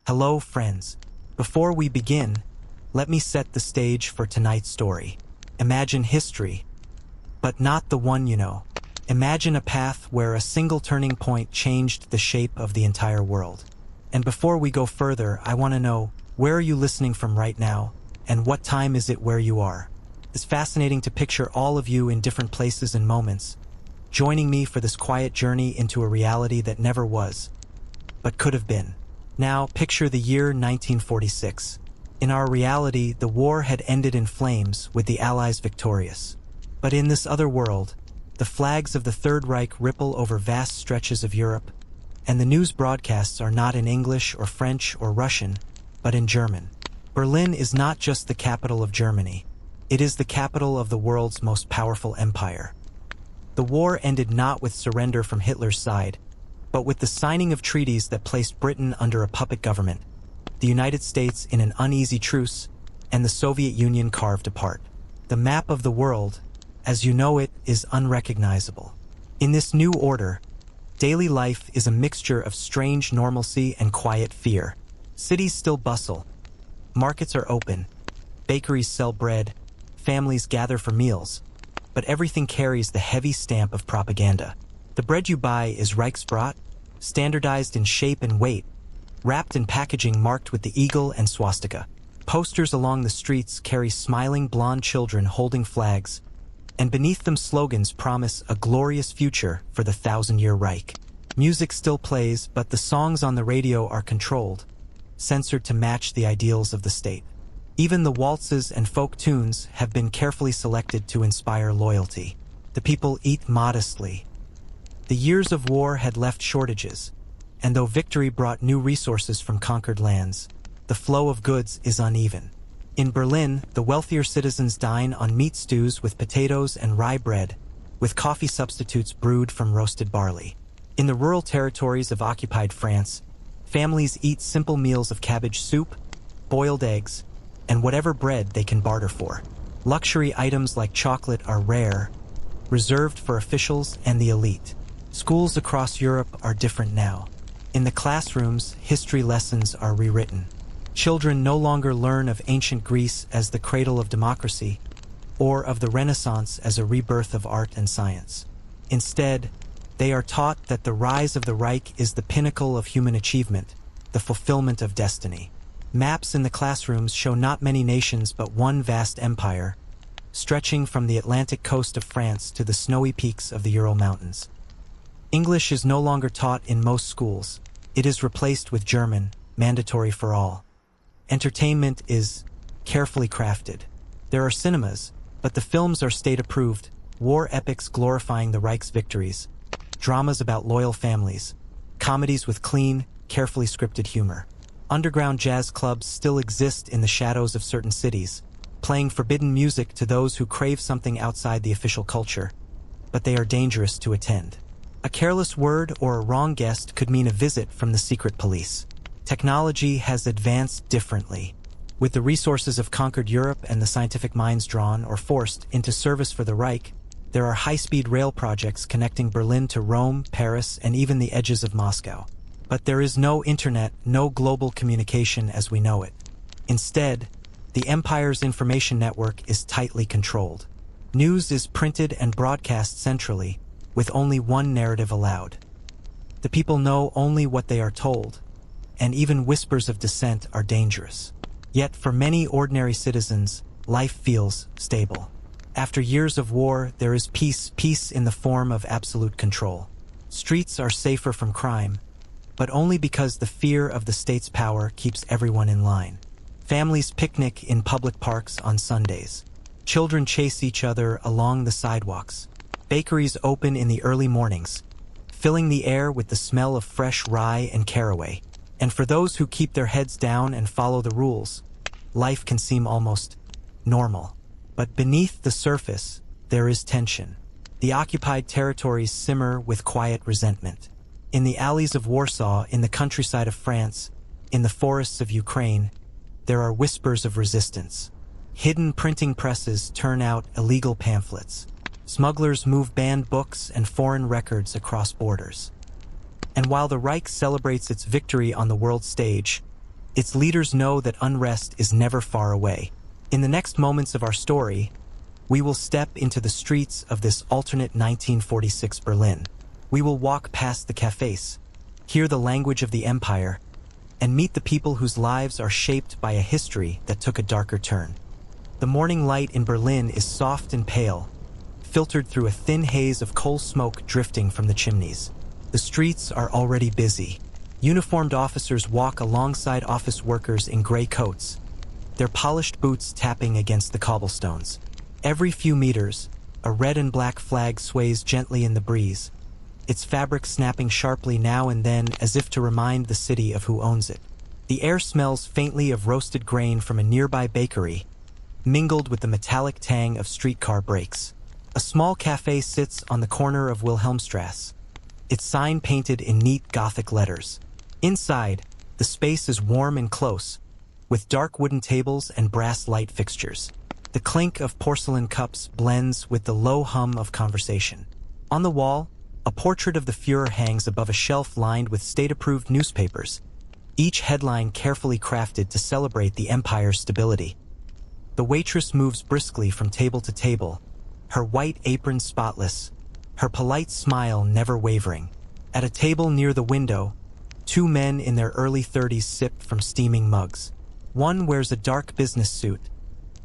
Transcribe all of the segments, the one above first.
Hello, friends. Before we begin, let me set the stage for tonight's story. Imagine history, but not the one you know. Imagine a path where a single turning point changed the shape of the entire world. And before we go further, I want to know, where are you listening from right now, and what time is it where you are? It's fascinating to picture all of you in different places and moments, joining me for this quiet journey into a reality that never was, but could have been. Now, picture the year 1946. In our reality, the war had ended in flames with the Allies victorious. But in this other world, the flags of the Third Reich ripple over vast stretches of Europe, and the news broadcasts are not in English or French or Russian, but in German. Berlin is not just the capital of Germany. It is the capital of the world's most powerful empire. The war ended not with surrender from Hitler's side, but with the signing of treaties that placed Britain under a puppet government, the United States in an uneasy truce, and the Soviet Union carved apart. The map of the world, as you know it, is unrecognizable. In this new order, daily life is a mixture of strange normalcy and quiet fear. Cities still bustle, markets are open, bakeries sell bread, families gather for meals, but everything carries the heavy stamp of propaganda. The bread you buy is Reichsbrot, standardized in shape and weight, wrapped in packaging marked with the eagle and swastika. Posters along the streets carry smiling blonde children holding flags, and beneath them slogans promise a glorious future for the 1,000-year Reich. Music still plays, but the songs on the radio are controlled, censored to match the ideals of the state. Even the waltzes and folk tunes have been carefully selected to inspire loyalty. The people eat modestly. The years of war had left shortages, and though victory brought new resources from conquered lands, the flow of goods is uneven. In Berlin, the wealthier citizens dine on meat stews with potatoes and rye bread, with coffee substitutes brewed from roasted barley. In the rural territories of occupied France, families eat simple meals of cabbage soup, boiled eggs, and whatever bread they can barter for. Luxury items like chocolate are rare, reserved for officials and the elite. Schools across Europe are different now. In the classrooms, history lessons are rewritten. Children no longer learn of ancient Greece as the cradle of democracy, or of the Renaissance as a rebirth of art and science. Instead, they are taught that the rise of the Reich is the pinnacle of human achievement, the fulfillment of destiny. Maps in the classrooms show not many nations but one vast empire, stretching from the Atlantic coast of France to the snowy peaks of the Ural Mountains. English is no longer taught in most schools. It is replaced with German, mandatory for all. Entertainment is carefully crafted. There are cinemas, but the films are state-approved, war epics glorifying the Reich's victories, dramas about loyal families, comedies with clean, carefully scripted humor. Underground jazz clubs still exist in the shadows of certain cities, playing forbidden music to those who crave something outside the official culture, but they are dangerous to attend. A careless word or a wrong guest could mean a visit from the secret police. Technology has advanced differently. With the resources of conquered Europe and the scientific minds drawn or forced into service for the Reich, there are high-speed rail projects connecting Berlin to Rome, Paris, and even the edges of Moscow. But there is no internet, no global communication as we know it. Instead, the empire's information network is tightly controlled. News is printed and broadcast centrally, with only one narrative allowed. The people know only what they are told, and even whispers of dissent are dangerous. Yet for many ordinary citizens, life feels stable. After years of war, there is peace in the form of absolute control. Streets are safer from crime, but only because the fear of the state's power keeps everyone in line. Families picnic in public parks on Sundays. Children chase each other along the sidewalks. Bakeries open in the early mornings, filling the air with the smell of fresh rye and caraway. And for those who keep their heads down and follow the rules, life can seem almost normal. But beneath the surface, there is tension. The occupied territories simmer with quiet resentment. In the alleys of Warsaw, in the countryside of France, in the forests of Ukraine, there are whispers of resistance. Hidden printing presses turn out illegal pamphlets. Smugglers move banned books and foreign records across borders. And while the Reich celebrates its victory on the world stage, Its leaders know that unrest is never far away. In the next moments of our story, we will step into the streets of this alternate 1946 Berlin. We will walk past the cafes, hear the language of the empire, and meet the people whose lives are shaped by a history that took a darker turn. The morning light in Berlin is soft and pale, filtered through a thin haze of coal smoke drifting from the chimneys. The streets are already busy. Uniformed officers walk alongside office workers in gray coats, their polished boots tapping against the cobblestones. Every few meters, a red and black flag sways gently in the breeze, its fabric snapping sharply now and then as if to remind the city of who owns it. The air smells faintly of roasted grain from a nearby bakery, mingled with the metallic tang of streetcar brakes. A small cafe sits on the corner of Wilhelmstrasse, its sign painted in neat Gothic letters. Inside, the space is warm and close, with dark wooden tables and brass light fixtures. The clink of porcelain cups blends with the low hum of conversation. On the wall, a portrait of the Führer hangs above a shelf lined with state-approved newspapers, each headline carefully crafted to celebrate the empire's stability. The waitress moves briskly from table to table, her white apron spotless, her polite smile never wavering. At a table near the window, two men in their early 30s sip from steaming mugs. One wears a dark business suit,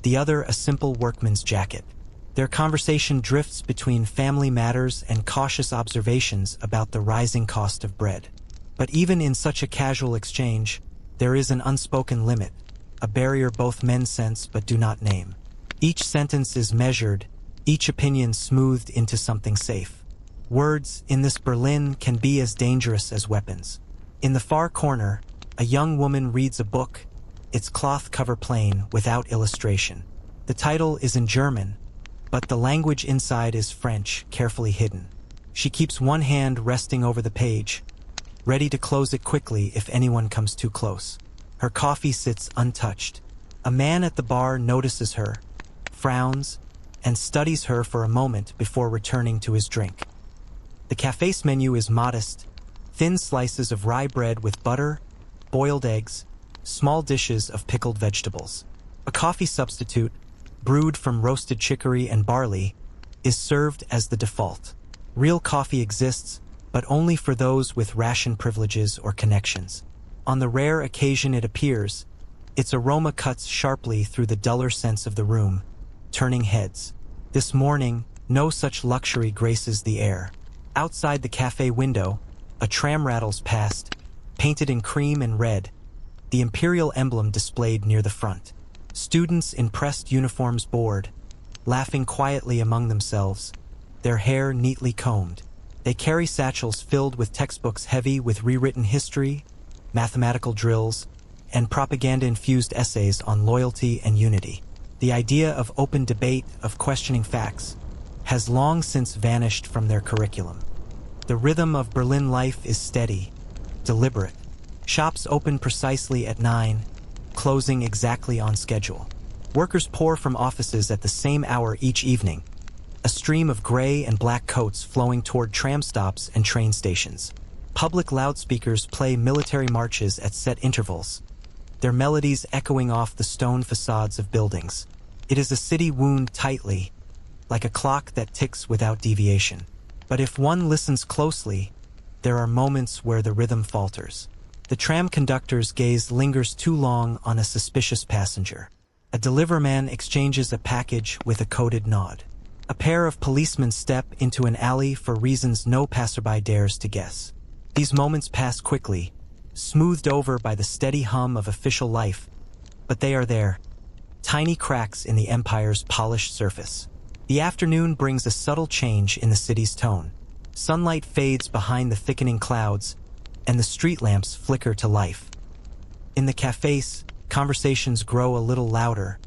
the other a simple workman's jacket. Their conversation drifts between family matters and cautious observations about the rising cost of bread. But even in such a casual exchange, there is an unspoken limit, a barrier both men sense but do not name. Each sentence is measured, each opinion smoothed into something safe. Words in this Berlin can be as dangerous as weapons. In the far corner, a young woman reads a book, its cloth cover plain, without illustration. The title is in German, but the language inside is French, carefully hidden. She keeps one hand resting over the page, ready to close it quickly if anyone comes too close. Her coffee sits untouched. A man at the bar notices her, frowns, and studies her for a moment before returning to his drink. The cafe's menu is modest, thin slices of rye bread with butter, boiled eggs, small dishes of pickled vegetables. A coffee substitute, brewed from roasted chicory and barley, is served as the default. Real coffee exists, but only for those with ration privileges or connections. On the rare occasion it appears, its aroma cuts sharply through the duller sense of the room, turning heads. This morning, no such luxury graces the air. Outside the cafe window, a tram rattles past, painted in cream and red, the imperial emblem displayed near the front. Students in pressed uniforms board, laughing quietly among themselves, their hair neatly combed. They carry satchels filled with textbooks heavy with rewritten history, mathematical drills, and propaganda-infused essays on loyalty and unity. The idea of open debate, of questioning facts, has long since vanished from their curriculum. The rhythm of Berlin life is steady, deliberate. Shops open precisely at 9, closing exactly on schedule. Workers pour from offices at the same hour each evening, a stream of gray and black coats flowing toward tram stops and train stations. Public loudspeakers play military marches at set intervals, their melodies echoing off the stone facades of buildings. It is a city wound tightly, like a clock that ticks without deviation. But if one listens closely, there are moments where the rhythm falters. The tram conductor's gaze lingers too long on a suspicious passenger. A deliverman exchanges a package with a coded nod. A pair of policemen step into an alley for reasons no passerby dares to guess. These moments pass quickly, smoothed over by the steady hum of official life, but they are there, tiny cracks in the empire's polished surface. The afternoon brings a subtle change in the city's tone. Sunlight fades behind the thickening clouds, and the street lamps flicker to life. In the cafes, conversations grow a little louder,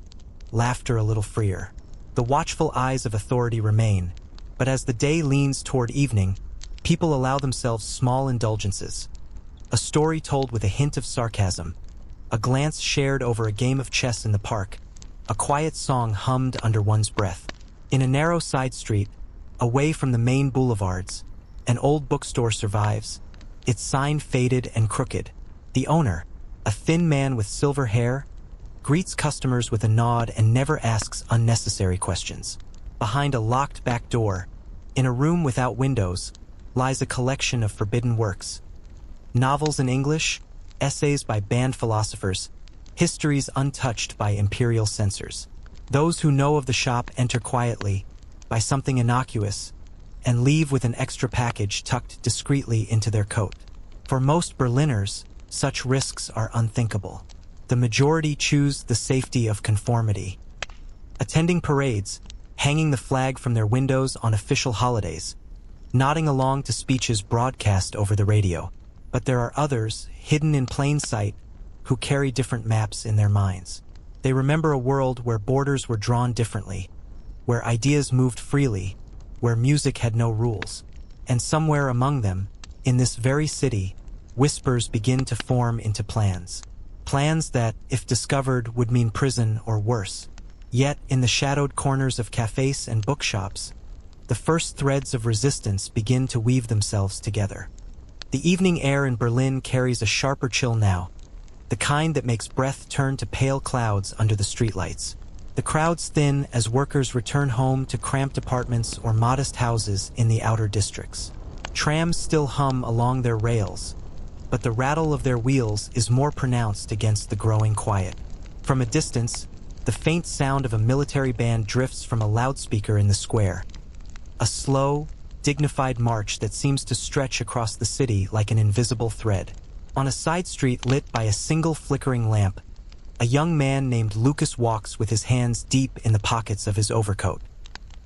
laughter a little freer. The watchful eyes of authority remain, but as the day leans toward evening, people allow themselves small indulgences. A story told with a hint of sarcasm, a glance shared over a game of chess in the park, a quiet song hummed under one's breath. In a narrow side street, away from the main boulevards, an old bookstore survives, its sign faded and crooked. The owner, A thin man with silver hair greets customers with a nod and never asks unnecessary questions. Behind a locked back door, in a room without windows, lies a collection of forbidden works. Novels in English, essays by banned philosophers, histories untouched by imperial censors. Those who know of the shop enter quietly, buy something innocuous, and leave with an extra package tucked discreetly into their coat. For most Berliners, such risks are unthinkable. The majority choose the safety of conformity. Attending parades, hanging the flag from their windows on official holidays, nodding along to speeches broadcast over the radio. But there are others, hidden in plain sight, who carry different maps in their minds. They remember a world where borders were drawn differently, where ideas moved freely, where music had no rules. And somewhere among them, in this very city, whispers begin to form into plans. Plans that, if discovered, would mean prison or worse. Yet, in the shadowed corners of cafes and bookshops, the first threads of resistance begin to weave themselves together. The evening air in Berlin carries a sharper chill now, the kind that makes breath turn to pale clouds under the streetlights. The crowds thin as workers return home to cramped apartments or modest houses in the outer districts. Trams still hum along their rails, but the rattle of their wheels is more pronounced against the growing quiet. From a distance, the faint sound of a military band drifts from a loudspeaker in the square. A slow, dignified march that seems to stretch across the city like an invisible thread. On a side street lit by a single flickering lamp, a young man named Lucas walks with his hands deep in the pockets of his overcoat.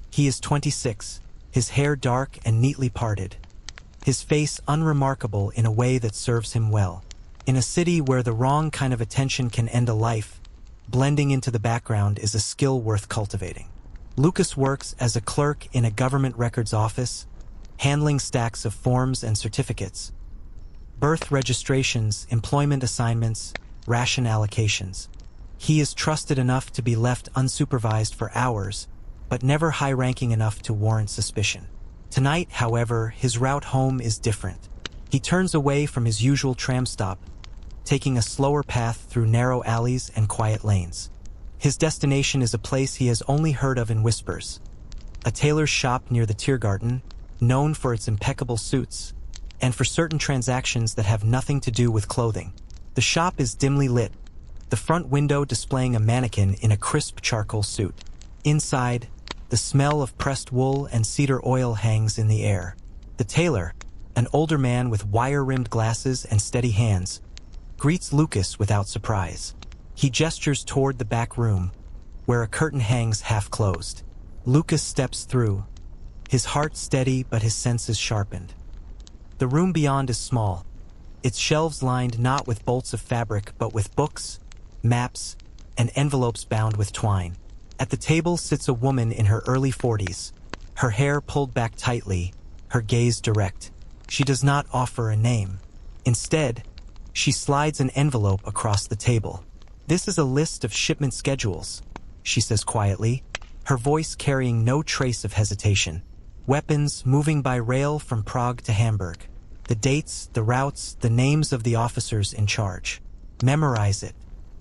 He is 26, his hair dark and neatly parted, his face unremarkable in a way that serves him well. In a city where the wrong kind of attention can end a life, blending into the background is a skill worth cultivating. Lucas works as a clerk in a government records office, handling stacks of forms and certificates, birth registrations, employment assignments, ration allocations. He is trusted enough to be left unsupervised for hours, but never high-ranking enough to warrant suspicion. Tonight, however, his route home is different. He turns away from his usual tram stop, taking a slower path through narrow alleys and quiet lanes. His destination is a place he has only heard of in whispers. A tailor's shop near the Tiergarten, known for its impeccable suits, and for certain transactions that have nothing to do with clothing. The shop is dimly lit, the front window displaying a mannequin in a crisp charcoal suit. Inside, the smell of pressed wool and cedar oil hangs in the air. The tailor, an older man with wire-rimmed glasses and steady hands, greets Lucas without surprise. He gestures toward the back room, where a curtain hangs half-closed. Lucas steps through, his heart steady but his senses sharpened. The room beyond is small, its shelves lined not with bolts of fabric but with books, maps, and envelopes bound with twine. At the table sits a woman in her early 40s, her hair pulled back tightly, her gaze direct. She does not offer a name. Instead, she slides an envelope across the table. "This is a list of shipment schedules," she says quietly, her voice carrying no trace of hesitation. "Weapons moving by rail from Prague to Hamburg. The dates, the routes, the names of the officers in charge. Memorize it,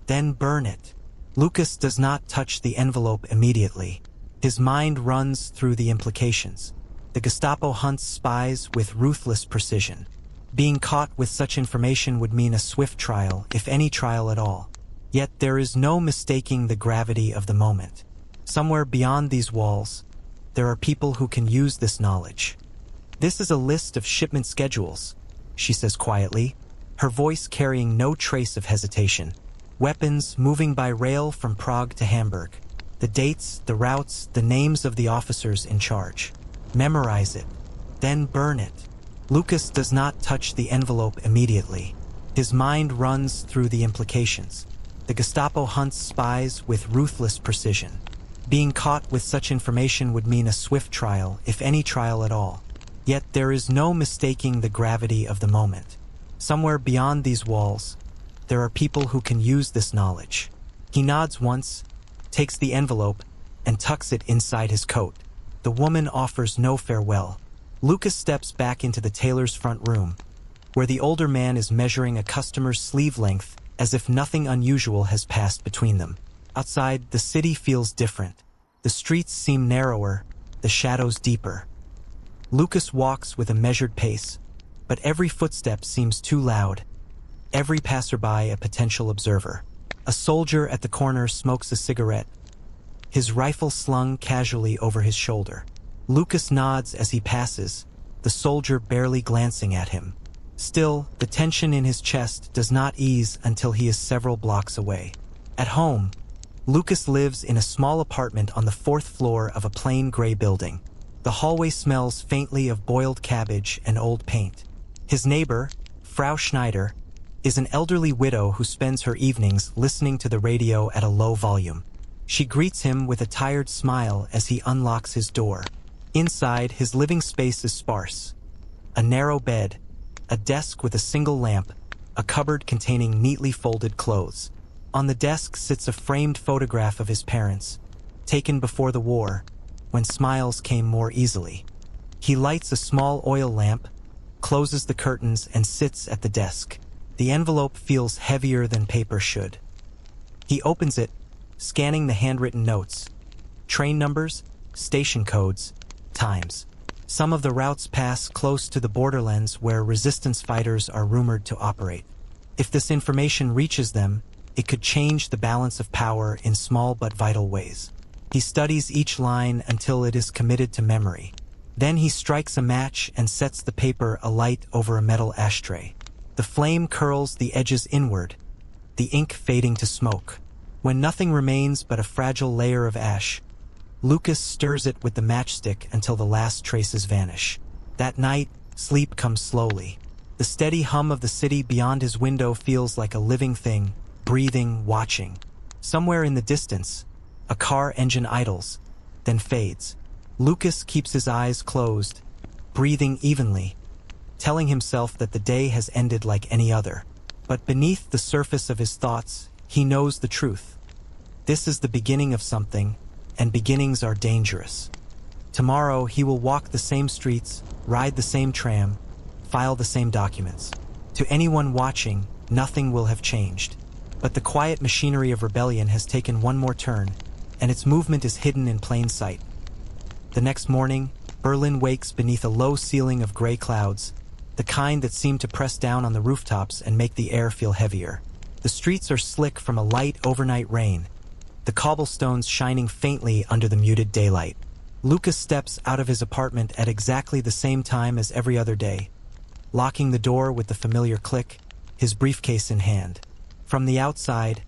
then burn it." Lucas does not touch the envelope immediately. His mind runs through the implications. The Gestapo hunts spies with ruthless precision. Being caught with such information would mean a swift trial, if any trial at all. Yet there is no mistaking the gravity of the moment. Somewhere beyond these walls, there are people who can use this knowledge. "This is a list of shipment schedules," she says quietly, her voice carrying no trace of hesitation. "Weapons moving by rail from Prague to Hamburg. The dates, the routes, the names of the officers in charge. Memorize it, then burn it." Lucas does not touch the envelope immediately. His mind runs through the implications. The Gestapo hunts spies with ruthless precision. Being caught with such information would mean a swift trial, if any trial at all. Yet there is no mistaking the gravity of the moment. Somewhere beyond these walls, there are people who can use this knowledge. He nods once, takes the envelope, and tucks it inside his coat. The woman offers no farewell. Lucas steps back into the tailor's front room, where the older man is measuring a customer's sleeve length as if nothing unusual has passed between them. Outside, the city feels different. The streets seem narrower, the shadows deeper. Lucas walks with a measured pace, but every footstep seems too loud. Every passerby a potential observer. A soldier at the corner smokes a cigarette, his rifle slung casually over his shoulder. Lucas nods as he passes, the soldier barely glancing at him. Still, the tension in his chest does not ease until he is several blocks away. At home, Lucas lives in a small apartment on the 4th floor of a plain gray building. The hallway smells faintly of boiled cabbage and old paint. His neighbor, Frau Schneider, is an elderly widow who spends her evenings listening to the radio at a low volume. She greets him with a tired smile as he unlocks his door. Inside, his living space is sparse. A narrow bed, a desk with a single lamp, a cupboard containing neatly folded clothes. On the desk sits a framed photograph of his parents, taken before the war, when smiles came more easily. He lights a small oil lamp, closes the curtains, and sits at the desk. The envelope feels heavier than paper should. He opens it, scanning the handwritten notes. Train numbers, station codes, times. Some of the routes pass close to the borderlands where resistance fighters are rumored to operate. If this information reaches them, it could change the balance of power in small but vital ways. He studies each line until it is committed to memory. Then he strikes a match and sets the paper alight over a metal ashtray. The flame curls the edges inward, the ink fading to smoke. When nothing remains but a fragile layer of ash, Lucas stirs it with the matchstick until the last traces vanish. That night, sleep comes slowly. The steady hum of the city beyond his window feels like a living thing, breathing, watching. Somewhere in the distance, a car engine idles, then fades. Lucas keeps his eyes closed, breathing evenly, telling himself that the day has ended like any other. But beneath the surface of his thoughts, he knows the truth. This is the beginning of something, and beginnings are dangerous. Tomorrow he will walk the same streets, ride the same tram, file the same documents. To anyone watching, nothing will have changed. But the quiet machinery of rebellion has taken one more turn, and its movement is hidden in plain sight. The next morning, Berlin wakes beneath a low ceiling of gray clouds, the kind that seem to press down on the rooftops and make the air feel heavier. The streets are slick from a light overnight rain, the cobblestones shining faintly under the muted daylight. Lucas steps out of his apartment at exactly the same time as every other day, locking the door with the familiar click, his briefcase in hand. From the outside,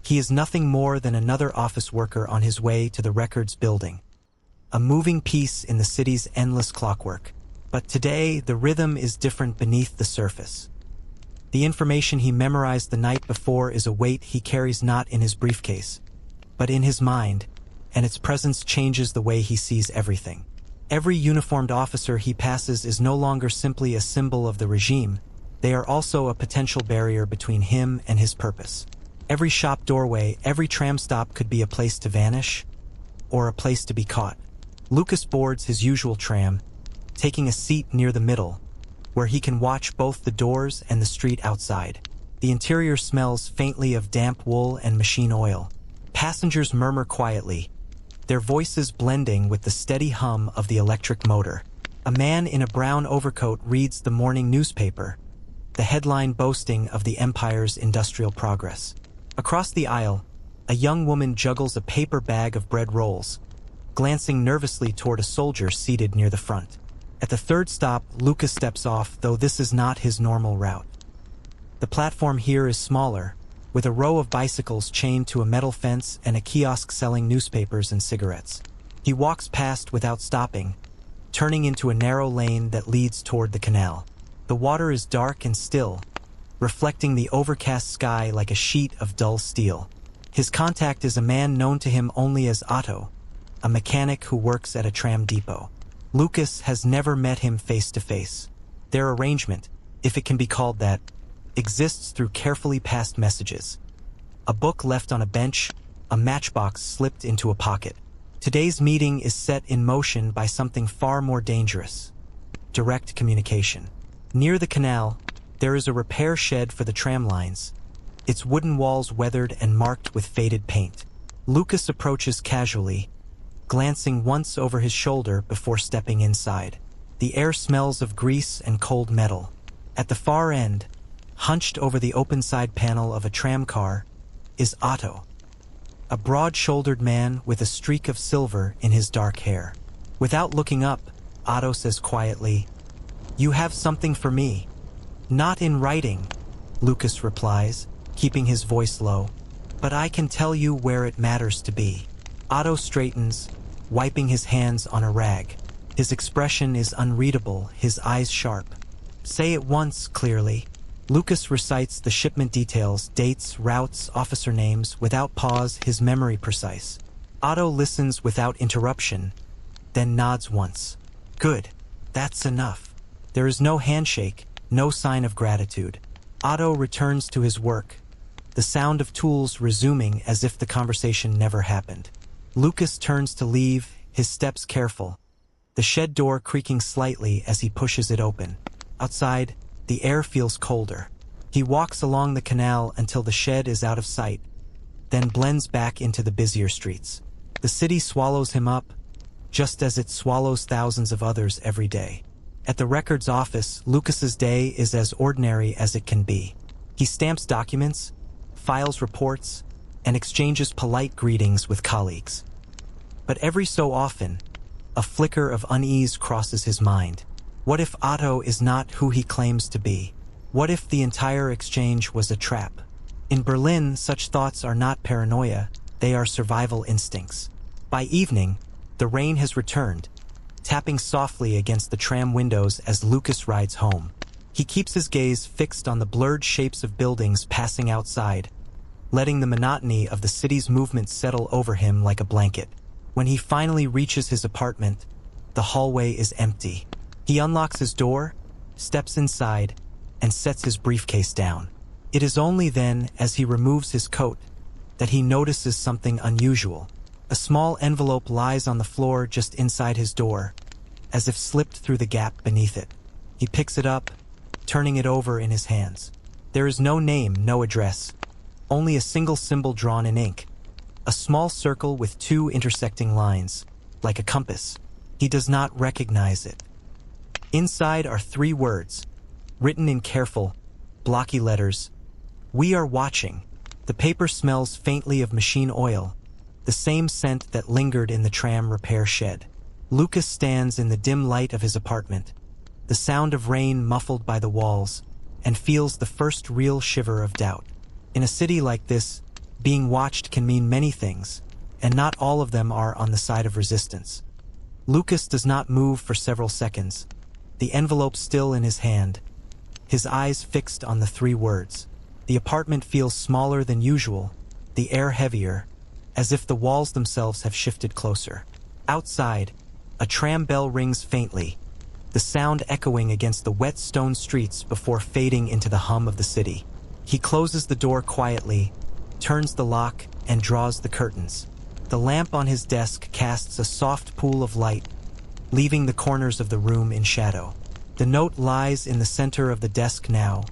he is nothing more than another office worker on his way to the records building, a moving piece in the city's endless clockwork. But today, the rhythm is different beneath the surface. The information he memorized the night before is a weight he carries not in his briefcase, but in his mind, and its presence changes the way he sees everything. Every uniformed officer he passes is no longer simply a symbol of the regime. They are also a potential barrier between him and his purpose. Every shop doorway, every tram stop could be a place to vanish, or a place to be caught. Lucas boards his usual tram, taking a seat near the middle, where he can watch both the doors and the street outside. The interior smells faintly of damp wool and machine oil. Passengers murmur quietly, their voices blending with the steady hum of the electric motor. A man in a brown overcoat reads the morning newspaper, the headline boasting of the empire's industrial progress. Across the aisle, a young woman juggles a paper bag of bread rolls, glancing nervously toward a soldier seated near the front. At the third stop, Lucas steps off, though this is not his normal route. The platform here is smaller, with a row of bicycles chained to a metal fence and a kiosk selling newspapers and cigarettes. He walks past without stopping, turning into a narrow lane that leads toward the canal. The water is dark and still, reflecting the overcast sky like a sheet of dull steel. His contact is a man known to him only as Otto, a mechanic who works at a tram depot. Lucas has never met him face to face. Their arrangement, if it can be called that, exists through carefully passed messages. A book left on a bench, a matchbox slipped into a pocket. Today's meeting is set in motion by something far more dangerous: direct communication. Near the canal, there is a repair shed for the tram lines, its wooden walls weathered and marked with faded paint. Lucas approaches casually, glancing once over his shoulder before stepping inside. The air smells of grease and cold metal. At the far end, hunched over the open side panel of a tram car, is Otto, a broad-shouldered man with a streak of silver in his dark hair. Without looking up, Otto says quietly, "You have something for me." "Not in writing," Lucas replies, keeping his voice low, "but I can tell you where it matters to be." Otto straightens, wiping his hands on a rag. His expression is unreadable, his eyes sharp. "Say it once, clearly." Lucas recites the shipment details, dates, routes, officer names, without pause, his memory precise. Otto listens without interruption, then nods once. "Good. That's enough." There is no handshake, no sign of gratitude. Otto returns to his work, the sound of tools resuming as if the conversation never happened. Lucas turns to leave, his steps careful, the shed door creaking slightly as he pushes it open. Outside, the air feels colder. He walks along the canal until the shed is out of sight, then blends back into the busier streets. The city swallows him up, just as it swallows thousands of others every day. At the records office, Lucas's day is as ordinary as it can be. He stamps documents, files reports, and exchanges polite greetings with colleagues. But every so often, a flicker of unease crosses his mind. What if Otto is not who he claims to be? What if the entire exchange was a trap? In Berlin, such thoughts are not paranoia, they are survival instincts. By evening, the rain has returned, tapping softly against the tram windows as Lucas rides home. He keeps his gaze fixed on the blurred shapes of buildings passing outside, letting the monotony of the city's movement settle over him like a blanket. When he finally reaches his apartment, the hallway is empty. He unlocks his door, steps inside, and sets his briefcase down. It is only then, as he removes his coat, that he notices something unusual. A small envelope lies on the floor just inside his door, as if slipped through the gap beneath it. He picks it up, turning it over in his hands. There is no name, no address, only a single symbol drawn in ink, a small circle with two intersecting lines, like a compass. He does not recognize it. Inside are 3 words, written in careful, blocky letters. "We are watching." The paper smells faintly of machine oil, the same scent that lingered in the tram repair shed. Lucas stands in the dim light of his apartment, the sound of rain muffled by the walls, and feels the first real shiver of doubt. In a city like this, being watched can mean many things, and not all of them are on the side of resistance. Lucas does not move for several seconds, the envelope still in his hand, his eyes fixed on the 3 words. The apartment feels smaller than usual, the air heavier, as if the walls themselves have shifted closer. Outside, a tram bell rings faintly, the sound echoing against the wet stone streets before fading into the hum of the city. He closes the door quietly, turns the lock, and draws the curtains. The lamp on his desk casts a soft pool of light, leaving the corners of the room in shadow. The note lies in the center of the desk now,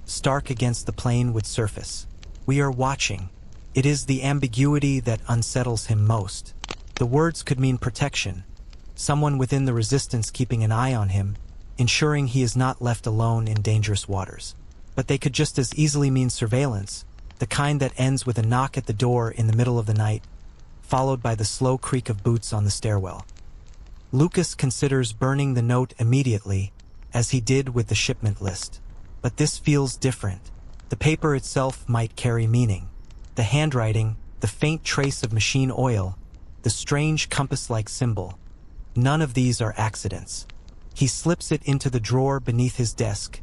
stark against the plain wood surface. "We are watching." It is the ambiguity that unsettles him most. The words could mean protection, someone within the resistance keeping an eye on him, ensuring he is not left alone in dangerous waters. But they could just as easily mean surveillance, the kind that ends with a knock at the door in the middle of the night, followed by the slow creak of boots on the stairwell. Lucas considers burning the note immediately, as he did with the shipment list. But this feels different. The paper itself might carry meaning. The handwriting, the faint trace of machine oil, the strange compass-like symbol. None of these are accidents. He slips it into the drawer beneath his desk,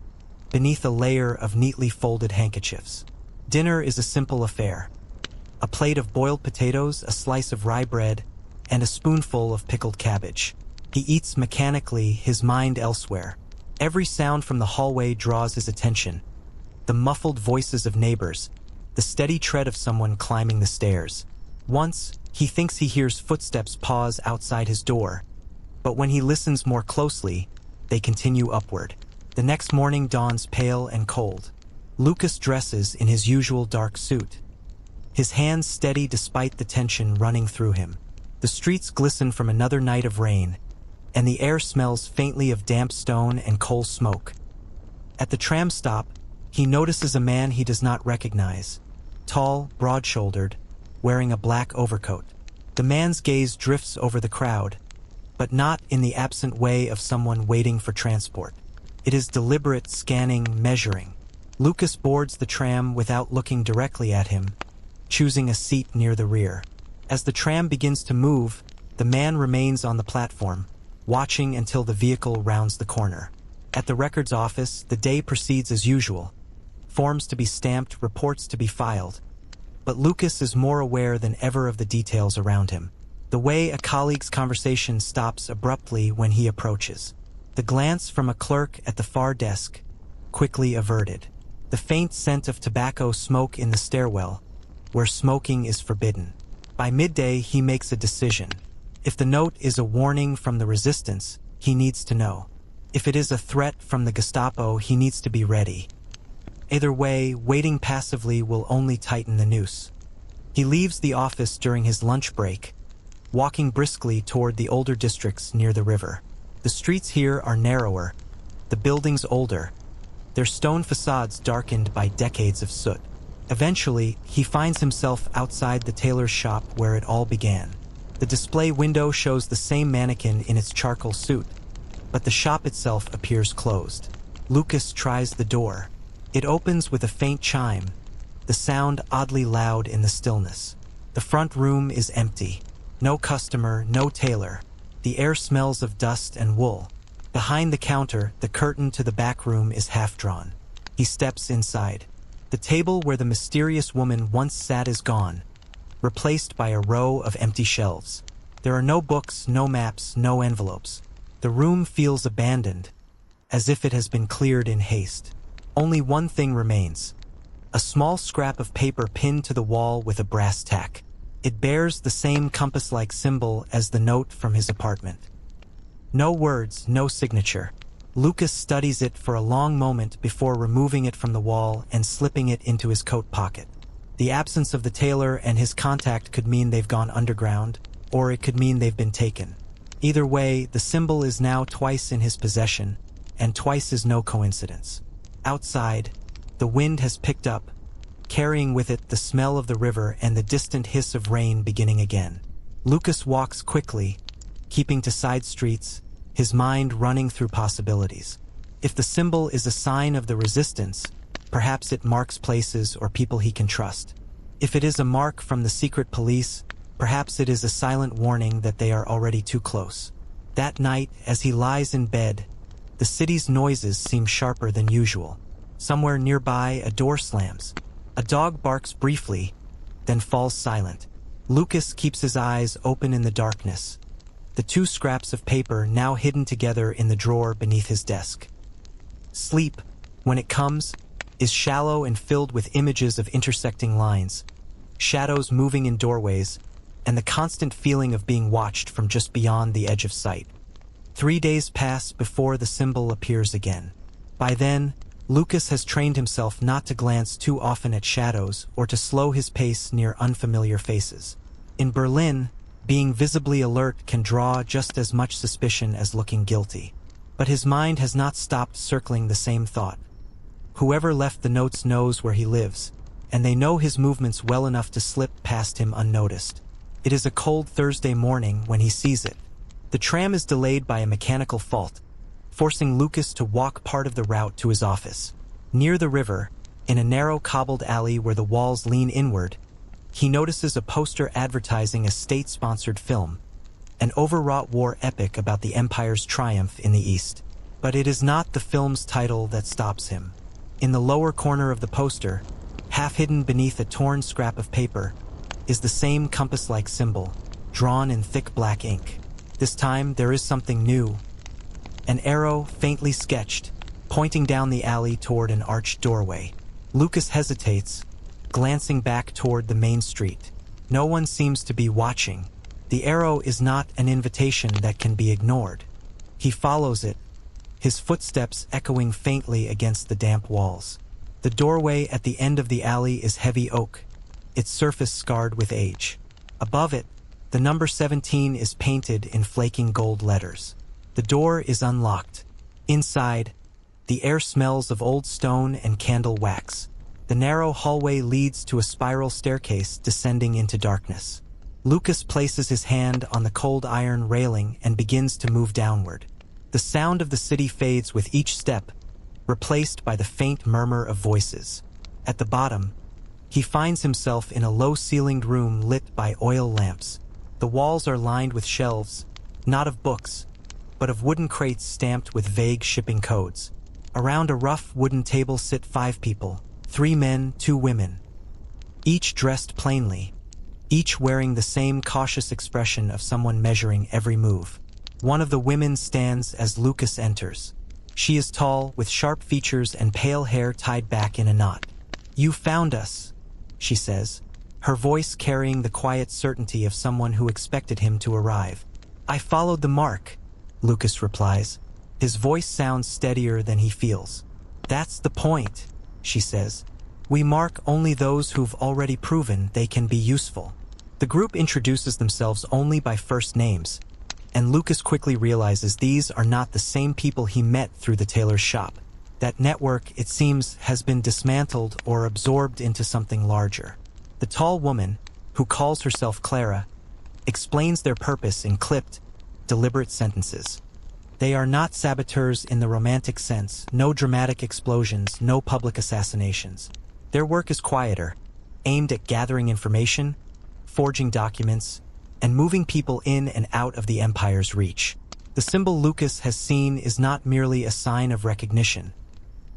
beneath a layer of neatly folded handkerchiefs. Dinner is a simple affair. A plate of boiled potatoes, a slice of rye bread, and a spoonful of pickled cabbage. He eats mechanically, his mind elsewhere. Every sound from the hallway draws his attention. The muffled voices of neighbors, the steady tread of someone climbing the stairs. Once, he thinks he hears footsteps pause outside his door, but when he listens more closely, they continue upward. The next morning dawns pale and cold. Lucas dresses in his usual dark suit, his hands steady despite the tension running through him. The streets glisten from another night of rain, and the air smells faintly of damp stone and coal smoke. At the tram stop, he notices a man he does not recognize, tall, broad-shouldered, wearing a black overcoat. The man's gaze drifts over the crowd, but not in the absent way of someone waiting for transport. It is deliberate scanning, measuring. Lucas boards the tram without looking directly at him, choosing a seat near the rear. As the tram begins to move, the man remains on the platform, watching until the vehicle rounds the corner. At the records office, the day proceeds as usual. Forms to be stamped, reports to be filed. But Lucas is more aware than ever of the details around him. The way a colleague's conversation stops abruptly when he approaches. The glance from a clerk at the far desk, quickly averted. The faint scent of tobacco smoke in the stairwell, where smoking is forbidden. By midday, he makes a decision. If the note is a warning from the resistance, he needs to know. If it is a threat from the Gestapo, he needs to be ready. Either way, waiting passively will only tighten the noose. He leaves the office during his lunch break, walking briskly toward the older districts near the river. The streets here are narrower, the buildings older, their stone facades darkened by decades of soot. Eventually, he finds himself outside the tailor's shop where it all began. The display window shows the same mannequin in its charcoal suit, but the shop itself appears closed. Lucas tries the door. It opens with a faint chime, the sound oddly loud in the stillness. The front room is empty. No customer, no tailor. The air smells of dust and wool. Behind the counter, the curtain to the back room is half drawn. He steps inside. The table where the mysterious woman once sat is gone, replaced by a row of empty shelves. There are no books, no maps, no envelopes. The room feels abandoned, as if it has been cleared in haste. Only one thing remains: a small scrap of paper pinned to the wall with a brass tack. It bears the same compass-like symbol as the note from his apartment. No words, no signature. Lucas studies it for a long moment before removing it from the wall and slipping it into his coat pocket. The absence of the tailor and his contact could mean they've gone underground, or it could mean they've been taken. Either way, the symbol is now twice in his possession, and twice is no coincidence. Outside, the wind has picked up, carrying with it the smell of the river and the distant hiss of rain beginning again. Lucas walks quickly, keeping to side streets, his mind running through possibilities. If the symbol is a sign of the resistance, perhaps it marks places or people he can trust. If it is a mark from the secret police, perhaps it is a silent warning that they are already too close. That night, as he lies in bed, the city's noises seem sharper than usual. Somewhere nearby, a door slams. A dog barks briefly, then falls silent. Lucas keeps his eyes open in the darkness, the two scraps of paper now hidden together in the drawer beneath his desk. Sleep, when it comes, is shallow and filled with images of intersecting lines, shadows moving in doorways, and the constant feeling of being watched from just beyond the edge of sight. 3 days pass before the symbol appears again. By then, Lucas has trained himself not to glance too often at shadows or to slow his pace near unfamiliar faces. In Berlin, being visibly alert can draw just as much suspicion as looking guilty. But his mind has not stopped circling the same thought. Whoever left the notes knows where he lives, and they know his movements well enough to slip past him unnoticed. It is a cold Thursday morning when he sees it. The tram is delayed by a mechanical fault, forcing Lucas to walk part of the route to his office. Near the river, in a narrow cobbled alley where the walls lean inward, he notices a poster advertising a state-sponsored film, an overwrought war epic about the Empire's triumph in the East. But it is not the film's title that stops him. In the lower corner of the poster, half hidden beneath a torn scrap of paper, is the same compass-like symbol, drawn in thick black ink. This time, there is something new. An arrow, faintly sketched, pointing down the alley toward an arched doorway. Lucas hesitates, glancing back toward the main street. No one seems to be watching. The arrow is not an invitation that can be ignored. He follows it, his footsteps echoing faintly against the damp walls. The doorway at the end of the alley is heavy oak, its surface scarred with age. Above it, the number 17 is painted in flaking gold letters. The door is unlocked. Inside, the air smells of old stone and candle wax. The narrow hallway leads to a spiral staircase descending into darkness. Lucas places his hand on the cold iron railing and begins to move downward. The sound of the city fades with each step, replaced by the faint murmur of voices. At the bottom, he finds himself in a low-ceilinged room lit by oil lamps. The walls are lined with shelves, not of books, but of wooden crates stamped with vague shipping codes. Around a rough wooden table sit 5 people, 3 men, 2 women, each dressed plainly, each wearing the same cautious expression of someone measuring every move. One of the women stands as Lucas enters. She is tall, with sharp features and pale hair tied back in a knot. "You found us," she says, her voice carrying the quiet certainty of someone who expected him to arrive. "I followed the mark," Lucas replies. His voice sounds steadier than he feels. "That's the point," she says. "We mark only those who've already proven they can be useful." The group introduces themselves only by first names, and Lucas quickly realizes these are not the same people he met through the tailor's shop. That network, it seems, has been dismantled or absorbed into something larger. The tall woman, who calls herself Clara, explains their purpose in clipped, deliberate sentences. They are not saboteurs in the romantic sense, no dramatic explosions, no public assassinations. Their work is quieter, aimed at gathering information, forging documents, and moving people in and out of the Empire's reach. The symbol Lucas has seen is not merely a sign of recognition.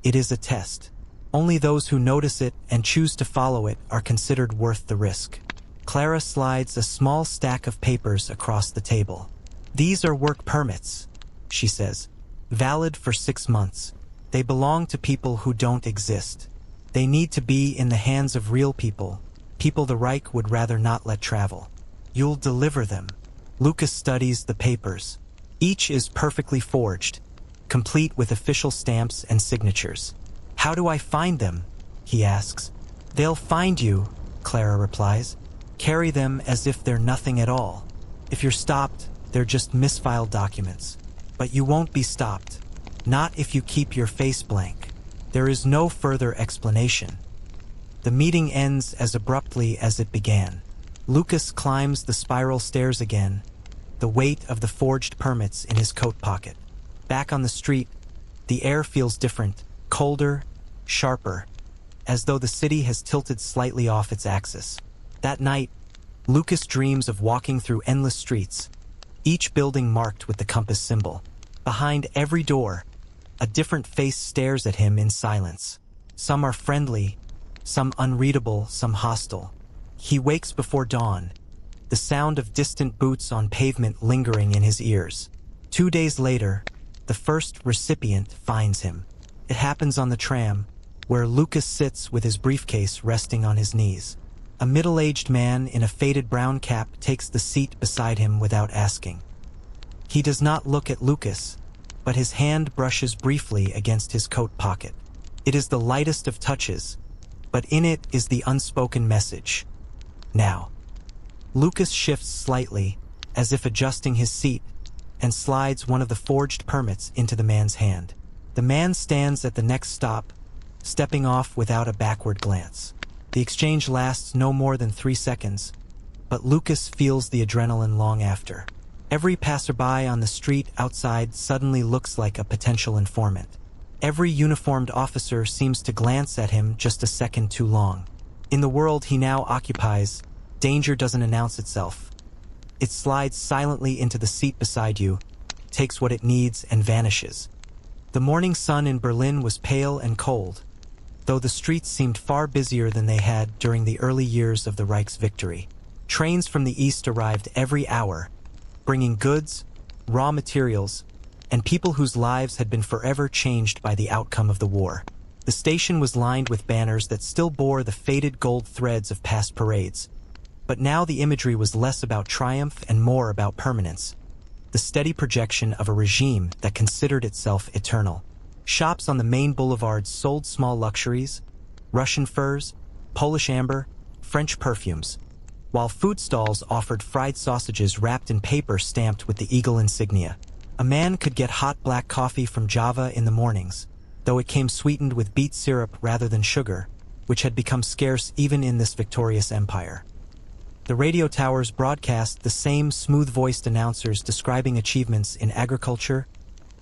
It is a test. Only those who notice it and choose to follow it are considered worth the risk. Clara slides a small stack of papers across the table. "These are work permits," she says, "valid for 6 months. They belong to people who don't exist. They need to be in the hands of real people, people the Reich would rather not let travel. You'll deliver them." Lucas studies the papers. Each is perfectly forged, complete with official stamps and signatures. "How do I find them?" he asks. "They'll find you," Clara replies. "Carry them as if they're nothing at all. If you're stopped, they're just misfiled documents. But you won't be stopped. Not if you keep your face blank. There is no further explanation." The meeting ends as abruptly as it began. Lucas climbs the spiral stairs again, the weight of the forged permits in his coat pocket. Back on the street, the air feels different, colder, sharper, as though the city has tilted slightly off its axis. That night, Lucas dreams of walking through endless streets, each building marked with the compass symbol. Behind every door, a different face stares at him in silence. Some are friendly, some unreadable, some hostile. He wakes before dawn, the sound of distant boots on pavement lingering in his ears. 2 days later, the first recipient finds him. It happens on the tram, where Lucas sits with his briefcase resting on his knees. A middle-aged man in a faded brown cap takes the seat beside him without asking. He does not look at Lucas, but his hand brushes briefly against his coat pocket. It is the lightest of touches, but in it is the unspoken message. "Now." Lucas shifts slightly, as if adjusting his seat, and slides one of the forged permits into the man's hand. The man stands at the next stop, stepping off without a backward glance. The exchange lasts no more than 3 seconds, but Lucas feels the adrenaline long after. Every passerby on the street outside suddenly looks like a potential informant. Every uniformed officer seems to glance at him just a second too long. In the world he now occupies, danger doesn't announce itself. It slides silently into the seat beside you, takes what it needs, and vanishes. The morning sun in Berlin was pale and cold, though the streets seemed far busier than they had during the early years of the Reich's victory. Trains from the east arrived every hour, bringing goods, raw materials, and people whose lives had been forever changed by the outcome of the war. The station was lined with banners that still bore the faded gold threads of past parades, but now the imagery was less about triumph and more about permanence, the steady projection of a regime that considered itself eternal. Shops on the main boulevards sold small luxuries, Russian furs, Polish amber, French perfumes, while food stalls offered fried sausages wrapped in paper stamped with the eagle insignia. A man could get hot black coffee from Java in the mornings, though it came sweetened with beet syrup rather than sugar, which had become scarce even in this victorious empire. The radio towers broadcast the same smooth-voiced announcers describing achievements in agriculture,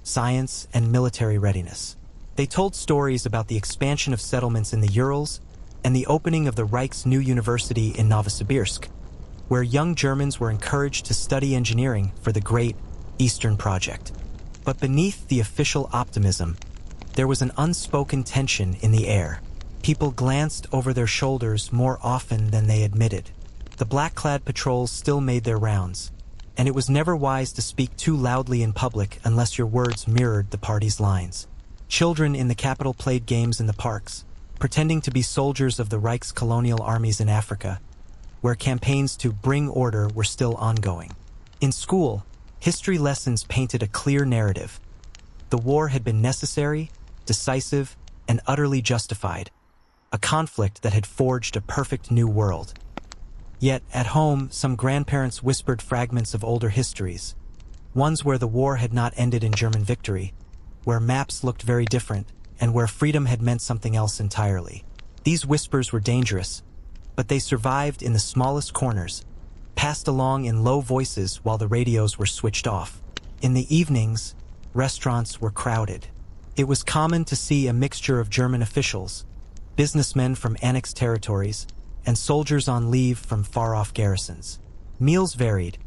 science, and military readiness. They told stories about the expansion of settlements in the Urals and the opening of the Reich's new university in Novosibirsk, where young Germans were encouraged to study engineering for the Great Eastern Project. But beneath the official optimism, there was an unspoken tension in the air. People glanced over their shoulders more often than they admitted. The black-clad patrols still made their rounds, and it was never wise to speak too loudly in public unless your words mirrored the party's lines. Children in the capital played games in the parks, pretending to be soldiers of the Reich's colonial armies in Africa, where campaigns to bring order were still ongoing. In school, history lessons painted a clear narrative. The war had been necessary, decisive, and utterly justified, a conflict that had forged a perfect new world. Yet, at home, some grandparents whispered fragments of older histories, ones where the war had not ended in German victory, where maps looked very different, and where freedom had meant something else entirely. These whispers were dangerous, but they survived in the smallest corners, passed along in low voices while the radios were switched off. In the evenings, restaurants were crowded. It was common to see a mixture of German officials, businessmen from annexed territories, and soldiers on leave from far-off garrisons. Meals varied.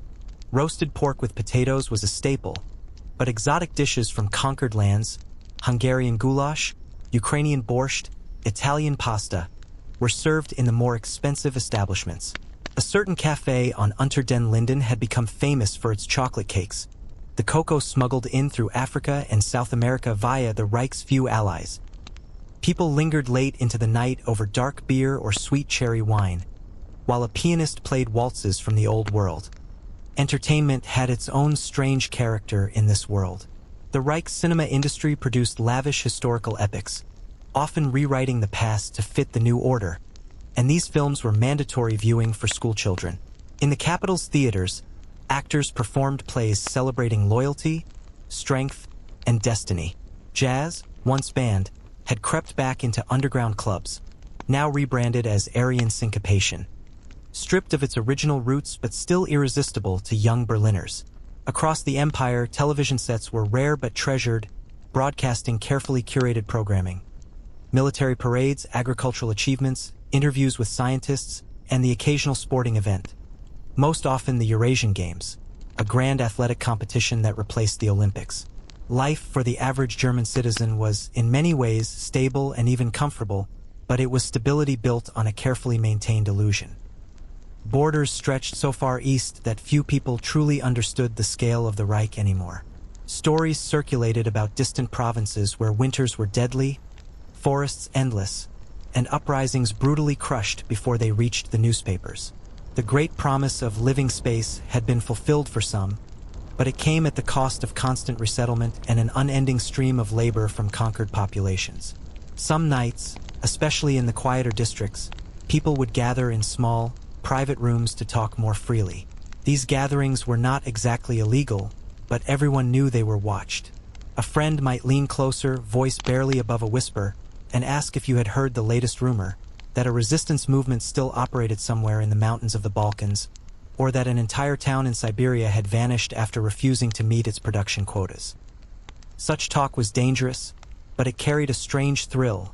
Roasted pork with potatoes was a staple, but exotic dishes from conquered lands, Hungarian goulash, Ukrainian borscht, Italian pasta, were served in the more expensive establishments. A certain cafe on Unter den Linden had become famous for its chocolate cakes, the cocoa smuggled in through Africa and South America via the Reich's few allies. People lingered late into the night over dark beer or sweet cherry wine, while a pianist played waltzes from the old world. Entertainment had its own strange character in this world. The Reich cinema industry produced lavish historical epics, often rewriting the past to fit the new order, and these films were mandatory viewing for schoolchildren. In the capital's theaters, actors performed plays celebrating loyalty, strength, and destiny. Jazz, once banned, had crept back into underground clubs, now rebranded as Aryan syncopation. Stripped of its original roots but still irresistible to young Berliners. Across the empire, television sets were rare but treasured, broadcasting carefully curated programming. Military parades, agricultural achievements, interviews with scientists, and the occasional sporting event. Most often the Eurasian Games, a grand athletic competition that replaced the Olympics. Life for the average German citizen was, in many ways, stable and even comfortable, but it was stability built on a carefully maintained illusion. Borders stretched so far east that few people truly understood the scale of the Reich anymore. Stories circulated about distant provinces where winters were deadly, forests endless, and uprisings brutally crushed before they reached the newspapers. The great promise of living space had been fulfilled for some, but it came at the cost of constant resettlement and an unending stream of labor from conquered populations. Some nights, especially in the quieter districts, people would gather in small, private rooms to talk more freely. These gatherings were not exactly illegal, but everyone knew they were watched. A friend might lean closer, voice barely above a whisper, and ask if you had heard the latest rumor, that a resistance movement still operated somewhere in the mountains of the Balkans, or that an entire town in Siberia had vanished after refusing to meet its production quotas. Such talk was dangerous, but it carried a strange thrill,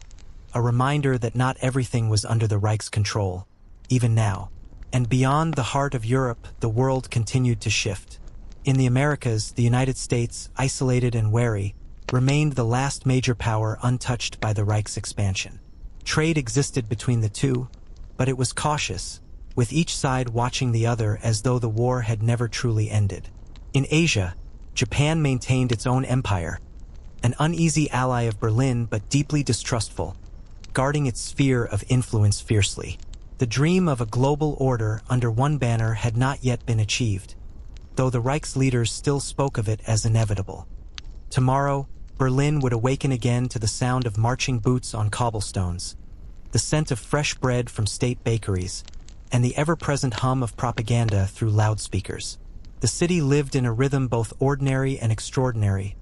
a reminder that not everything was under the Reich's control, even now. And beyond the heart of Europe, the world continued to shift. In the Americas, the United States, isolated and wary, remained the last major power untouched by the Reich's expansion. Trade existed between the two, but it was cautious, with each side watching the other as though the war had never truly ended. In Asia, Japan maintained its own empire, an uneasy ally of Berlin but deeply distrustful, guarding its sphere of influence fiercely. The dream of a global order under one banner had not yet been achieved, though the Reich's leaders still spoke of it as inevitable. Tomorrow, Berlin would awaken again to the sound of marching boots on cobblestones, the scent of fresh bread from state bakeries, and the ever-present hum of propaganda through loudspeakers. The city lived in a rhythm both ordinary and extraordinary.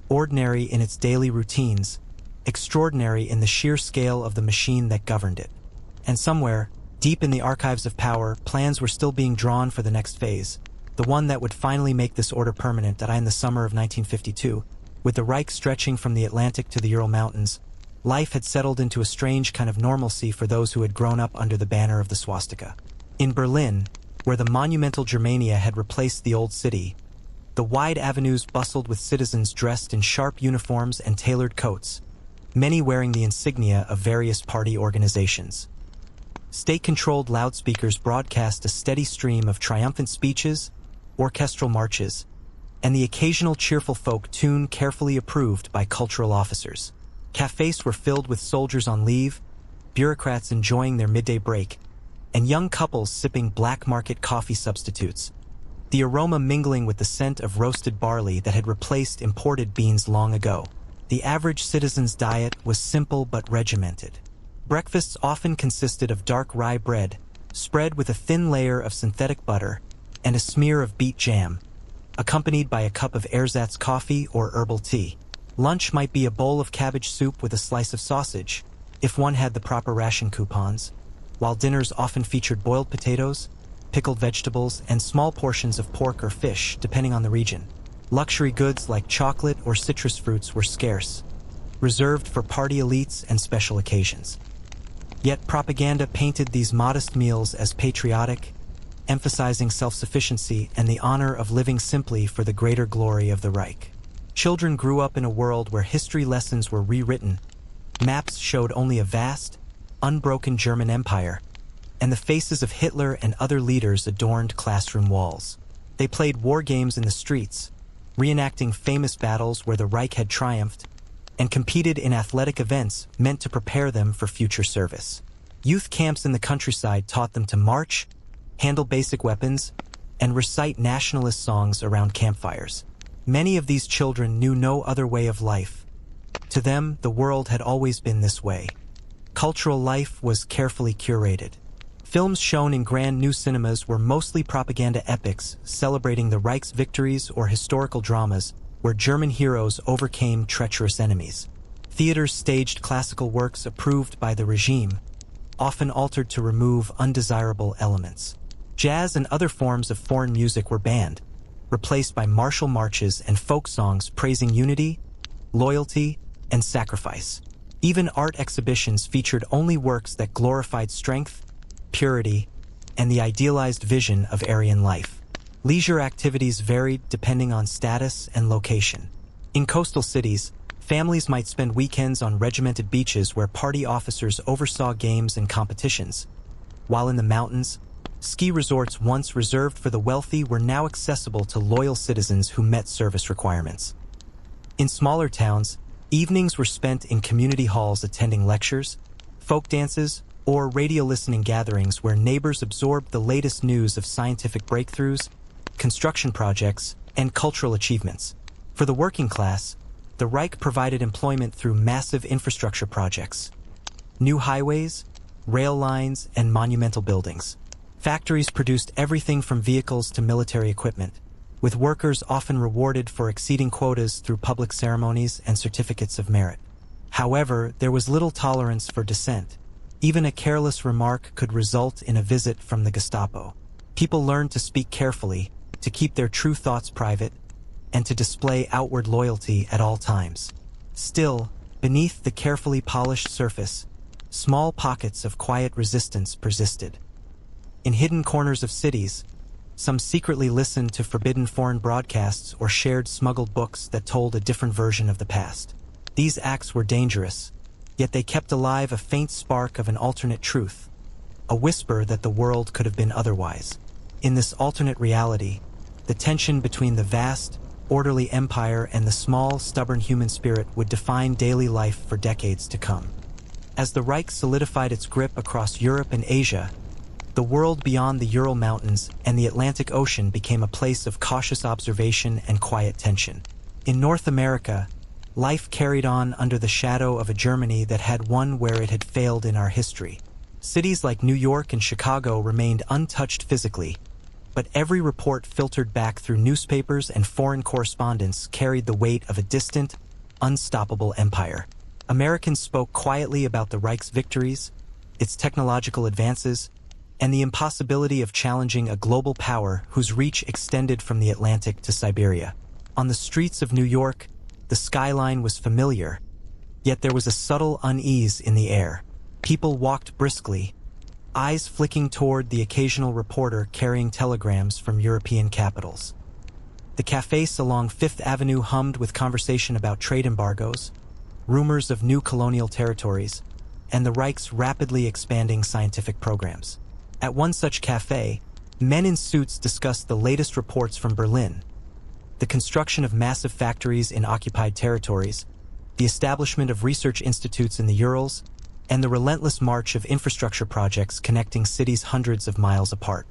Ordinary in its daily routines, extraordinary in the sheer scale of the machine that governed it. And somewhere, deep in the archives of power, plans were still being drawn for the next phase, the one that would finally make this order permanent. In the summer of 1952, with the Reich stretching from the Atlantic to the Ural Mountains, life had settled into a strange kind of normalcy for those who had grown up under the banner of the swastika. In Berlin, where the monumental Germania had replaced the old city, the wide avenues bustled with citizens dressed in sharp uniforms and tailored coats, many wearing the insignia of various party organizations. State-controlled loudspeakers broadcast a steady stream of triumphant speeches, orchestral marches, and the occasional cheerful folk tune carefully approved by cultural officers. Cafes were filled with soldiers on leave, bureaucrats enjoying their midday break, and young couples sipping black market coffee substitutes, the aroma mingling with the scent of roasted barley that had replaced imported beans long ago. The average citizen's diet was simple but regimented. Breakfasts often consisted of dark rye bread, spread with a thin layer of synthetic butter and a smear of beet jam, accompanied by a cup of ersatz coffee or herbal tea. Lunch might be a bowl of cabbage soup with a slice of sausage, if one had the proper ration coupons, while dinners often featured boiled potatoes, pickled vegetables, and small portions of pork or fish, depending on the region. Luxury goods like chocolate or citrus fruits were scarce, reserved for party elites and special occasions. Yet propaganda painted these modest meals as patriotic, emphasizing self-sufficiency and the honor of living simply for the greater glory of the Reich. Children grew up in a world where history lessons were rewritten, maps showed only a vast, unbroken German empire, and the faces of Hitler and other leaders adorned classroom walls. They played war games in the streets, reenacting famous battles where the Reich had triumphed, and competed in athletic events meant to prepare them for future service. Youth camps in the countryside taught them to march, handle basic weapons, and recite nationalist songs around campfires. Many of these children knew no other way of life. To them, the world had always been this way. Cultural life was carefully curated. Films shown in grand new cinemas were mostly propaganda epics celebrating the Reich's victories or historical dramas where German heroes overcame treacherous enemies. Theaters staged classical works approved by the regime, often altered to remove undesirable elements. Jazz and other forms of foreign music were banned, replaced by martial marches and folk songs praising unity, loyalty, and sacrifice. Even art exhibitions featured only works that glorified strength, purity, and the idealized vision of Aryan life. Leisure activities varied depending on status and location. In coastal cities, families might spend weekends on regimented beaches where party officers oversaw games and competitions, while in the mountains, ski resorts once reserved for the wealthy were now accessible to loyal citizens who met service requirements. In smaller towns, evenings were spent in community halls attending lectures, folk dances, or radio listening gatherings where neighbors absorbed the latest news of scientific breakthroughs, construction projects, and cultural achievements. For the working class, the Reich provided employment through massive infrastructure projects, new highways, rail lines, and monumental buildings. Factories produced everything from vehicles to military equipment, with workers often rewarded for exceeding quotas through public ceremonies and certificates of merit. However, there was little tolerance for dissent. Even a careless remark could result in a visit from the Gestapo. People learned to speak carefully, to keep their true thoughts private, and to display outward loyalty at all times. Still, beneath the carefully polished surface, small pockets of quiet resistance persisted. In hidden corners of cities, some secretly listened to forbidden foreign broadcasts or shared smuggled books that told a different version of the past. These acts were dangerous, yet they kept alive a faint spark of an alternate truth, a whisper that the world could have been otherwise. In this alternate reality, the tension between the vast, orderly empire and the small, stubborn human spirit would define daily life for decades to come. As the Reich solidified its grip across Europe and Asia, the world beyond the Ural Mountains and the Atlantic Ocean became a place of cautious observation and quiet tension. In North America, Life carried on under the shadow of a Germany that had won where it had failed in our history. Cities like New York and Chicago remained untouched physically, but every report filtered back through newspapers and foreign correspondence carried the weight of a distant, unstoppable empire. Americans spoke quietly about the Reich's victories, its technological advances, and the impossibility of challenging a global power whose reach extended from the Atlantic to Siberia. On the streets of New York, the skyline was familiar, yet there was a subtle unease in the air. People walked briskly, eyes flicking toward the occasional reporter carrying telegrams from European capitals. The cafes along Fifth Avenue hummed with conversation about trade embargoes, rumors of new colonial territories, and the Reich's rapidly expanding scientific programs. At one such cafe, men in suits discussed the latest reports from Berlin, the construction of massive factories in occupied territories, the establishment of research institutes in the Urals, and the relentless march of infrastructure projects connecting cities hundreds of miles apart.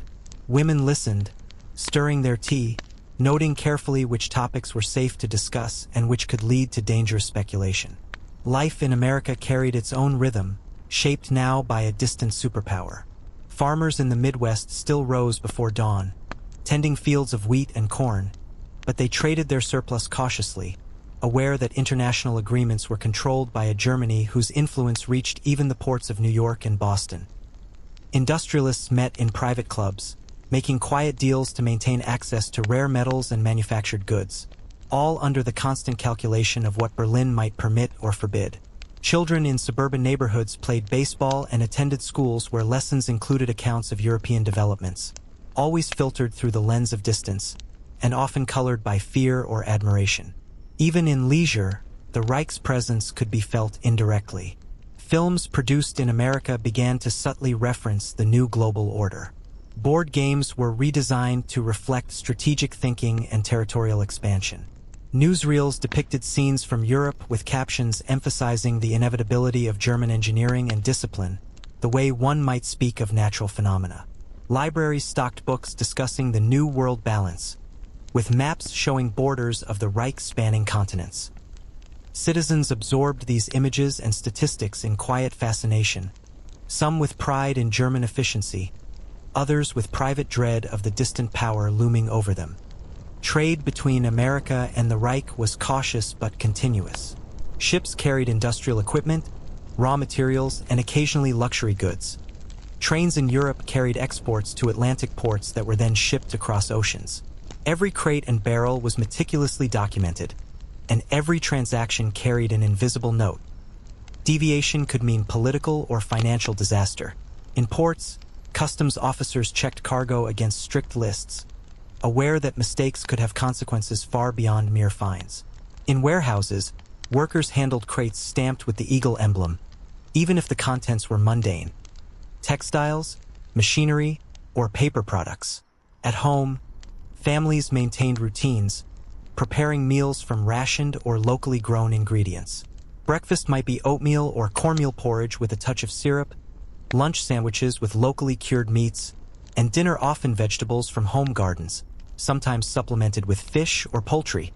Women listened, stirring their tea, noting carefully which topics were safe to discuss and which could lead to dangerous speculation. Life in America carried its own rhythm, shaped now by a distant superpower. Farmers in the Midwest still rose before dawn, tending fields of wheat and corn, but they traded their surplus cautiously, aware that international agreements were controlled by a Germany whose influence reached even the ports of New York and Boston. Industrialists met in private clubs, making quiet deals to maintain access to rare metals and manufactured goods, all under the constant calculation of what Berlin might permit or forbid. Children in suburban neighborhoods played baseball and attended schools where lessons included accounts of European developments, always filtered through the lens of distance, and often colored by fear or admiration. Even in leisure, the Reich's presence could be felt indirectly. Films produced in America began to subtly reference the new global order. Board games were redesigned to reflect strategic thinking and territorial expansion. Newsreels depicted scenes from Europe with captions emphasizing the inevitability of German engineering and discipline, the way one might speak of natural phenomena. Libraries stocked books discussing the new world balance, with maps showing borders of the Reich spanning continents. Citizens absorbed these images and statistics in quiet fascination, some with pride in German efficiency, others with private dread of the distant power looming over them. Trade between America and the Reich was cautious but continuous. Ships carried industrial equipment, raw materials, and occasionally luxury goods. Trains in Europe carried exports to Atlantic ports that were then shipped across oceans. Every crate and barrel was meticulously documented, and every transaction carried an invisible note. Deviation could mean political or financial disaster. In ports, customs officers checked cargo against strict lists, aware that mistakes could have consequences far beyond mere fines. In warehouses, workers handled crates stamped with the eagle emblem, even if the contents were mundane. Textiles, machinery, or paper products. At home, families maintained routines, preparing meals from rationed or locally grown ingredients. Breakfast might be oatmeal or cornmeal porridge with a touch of syrup, lunch sandwiches with locally cured meats, and dinner often vegetables from home gardens, sometimes supplemented with fish or poultry.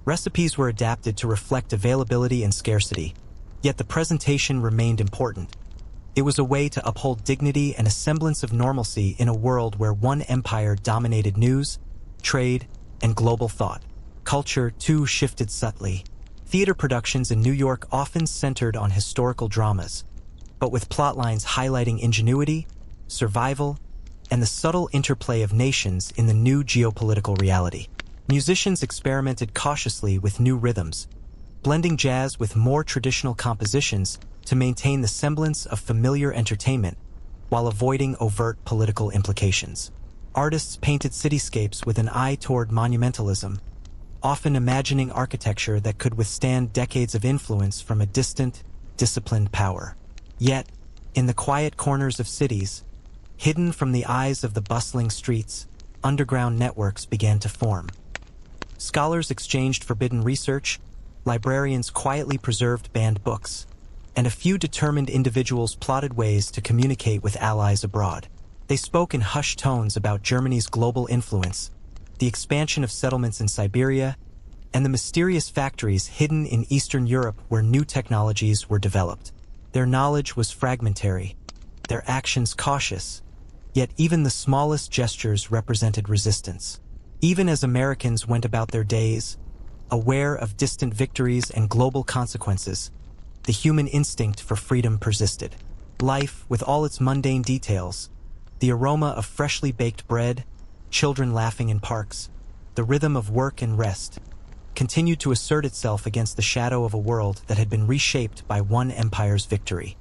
Recipes were adapted to reflect availability and scarcity, yet the presentation remained important. It was a way to uphold dignity and a semblance of normalcy in a world where one empire dominated news, trade, and global thought. Culture, too, shifted subtly. Theater productions in New York often centered on historical dramas, but with plotlines highlighting ingenuity, survival, and the subtle interplay of nations in the new geopolitical reality. Musicians experimented cautiously with new rhythms, blending jazz with more traditional compositions to maintain the semblance of familiar entertainment while avoiding overt political implications. Artists painted cityscapes with an eye toward monumentalism, often imagining architecture that could withstand decades of influence from a distant, disciplined power. Yet, in the quiet corners of cities, hidden from the eyes of the bustling streets, underground networks began to form. Scholars exchanged forbidden research, librarians quietly preserved banned books, and a few determined individuals plotted ways to communicate with allies abroad. They spoke in hushed tones about Germany's global influence, the expansion of settlements in Siberia, and the mysterious factories hidden in Eastern Europe where new technologies were developed. Their knowledge was fragmentary, their actions cautious, yet even the smallest gestures represented resistance. Even as Americans went about their days, aware of distant victories and global consequences, the human instinct for freedom persisted. Life, with all its mundane details, the aroma of freshly baked bread, children laughing in parks, the rhythm of work and rest, continued to assert itself against the shadow of a world that had been reshaped by one empire's victory.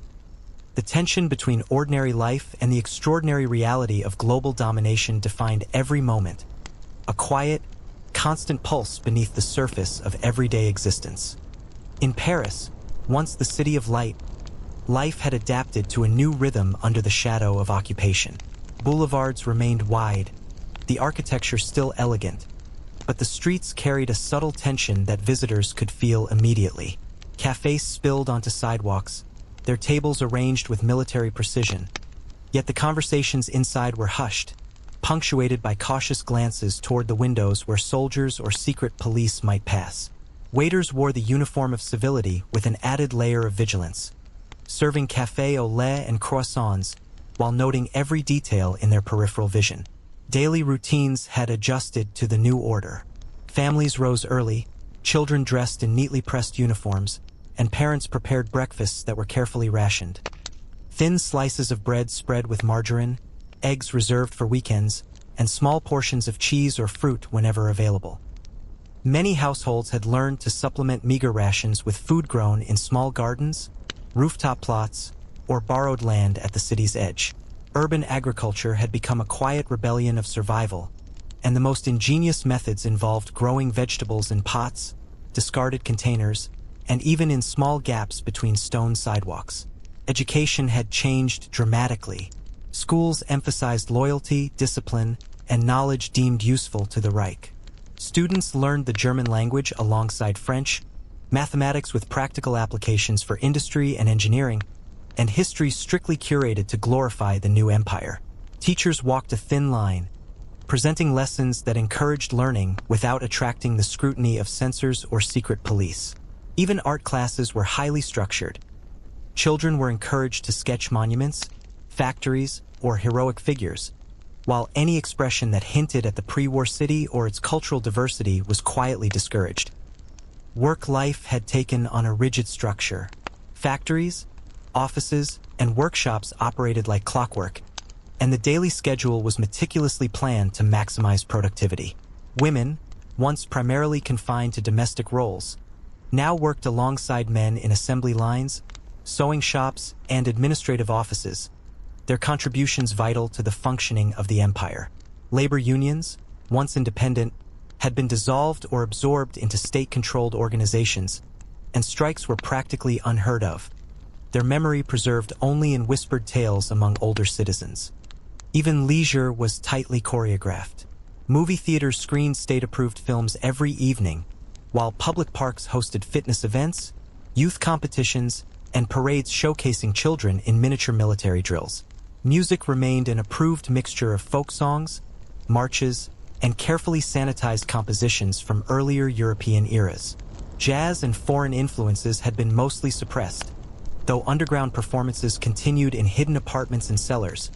The tension between ordinary life and the extraordinary reality of global domination defined every moment, a quiet, constant pulse beneath the surface of everyday existence. In Paris, once the city of light, life had adapted to a new rhythm under the shadow of occupation. Boulevards remained wide, the architecture still elegant, but the streets carried a subtle tension that visitors could feel immediately. Cafes spilled onto sidewalks, their tables arranged with military precision, yet the conversations inside were hushed, punctuated by cautious glances toward the windows where soldiers or secret police might pass. Waiters wore the uniform of civility with an added layer of vigilance, serving café au lait and croissants while noting every detail in their peripheral vision. Daily routines had adjusted to the new order. Families rose early, children dressed in neatly pressed uniforms, and parents prepared breakfasts that were carefully rationed. Thin slices of bread spread with margarine, eggs reserved for weekends, and small portions of cheese or fruit whenever available. Many households had learned to supplement meager rations with food grown in small gardens, rooftop plots, or borrowed land at the city's edge. Urban agriculture had become a quiet rebellion of survival, and the most ingenious methods involved growing vegetables in pots, discarded containers, and even in small gaps between stone sidewalks. Education had changed dramatically. Schools emphasized loyalty, discipline, and knowledge deemed useful to the Reich. Students learned the German language alongside French, mathematics with practical applications for industry and engineering, and history strictly curated to glorify the new empire. Teachers walked a thin line, presenting lessons that encouraged learning without attracting the scrutiny of censors or secret police. Even art classes were highly structured. Children were encouraged to sketch monuments, factories, or heroic figures, while any expression that hinted at the pre-war city or its cultural diversity was quietly discouraged. Work life had taken on a rigid structure. Factories, offices, and workshops operated like clockwork, and the daily schedule was meticulously planned to maximize productivity. Women, once primarily confined to domestic roles, now worked alongside men in assembly lines, sewing shops, and administrative offices, their contributions vital to the functioning of the empire. Labor unions, once independent, had been dissolved or absorbed into state-controlled organizations, and strikes were practically unheard of, their memory preserved only in whispered tales among older citizens. Even leisure was tightly choreographed. Movie theaters screened state-approved films every evening, while public parks hosted fitness events, youth competitions, and parades showcasing children in miniature military drills. Music remained an approved mixture of folk songs, marches, and carefully sanitized compositions from earlier European eras. Jazz and foreign influences had been mostly suppressed, though underground performances continued in hidden apartments and cellars,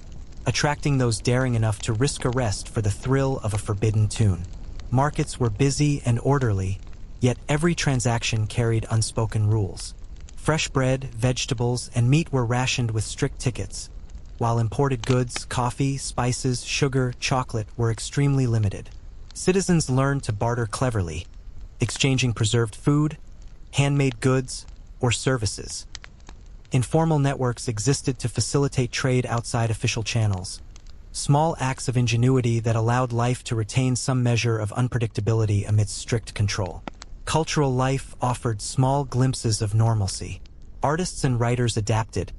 attracting those daring enough to risk arrest for the thrill of a forbidden tune. Markets were busy and orderly, yet every transaction carried unspoken rules. Fresh bread, vegetables, and meat were rationed with strict tickets, while imported goods, coffee, spices, sugar, chocolate were extremely limited. Citizens learned to barter cleverly, exchanging preserved food, handmade goods, or services. Informal networks existed to facilitate trade outside official channels, small acts of ingenuity that allowed life to retain some measure of unpredictability amidst strict control. Cultural life offered small glimpses of normalcy. Artists and writers adapted,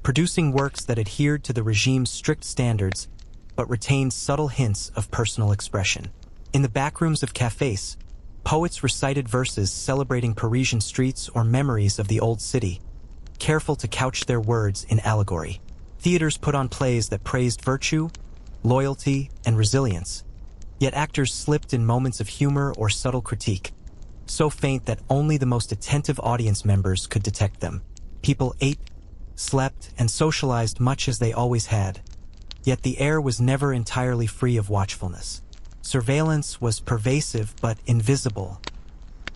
producing works that adhered to the regime's strict standards but retained subtle hints of personal expression. In the backrooms of cafes, poets recited verses celebrating Parisian streets or memories of the old city, careful to couch their words in allegory. Theaters put on plays that praised virtue, loyalty, and resilience, yet actors slipped in moments of humor or subtle critique, so faint that only the most attentive audience members could detect them. People ate, slept, and socialized much as they always had. Yet the air was never entirely free of watchfulness. Surveillance was pervasive but invisible.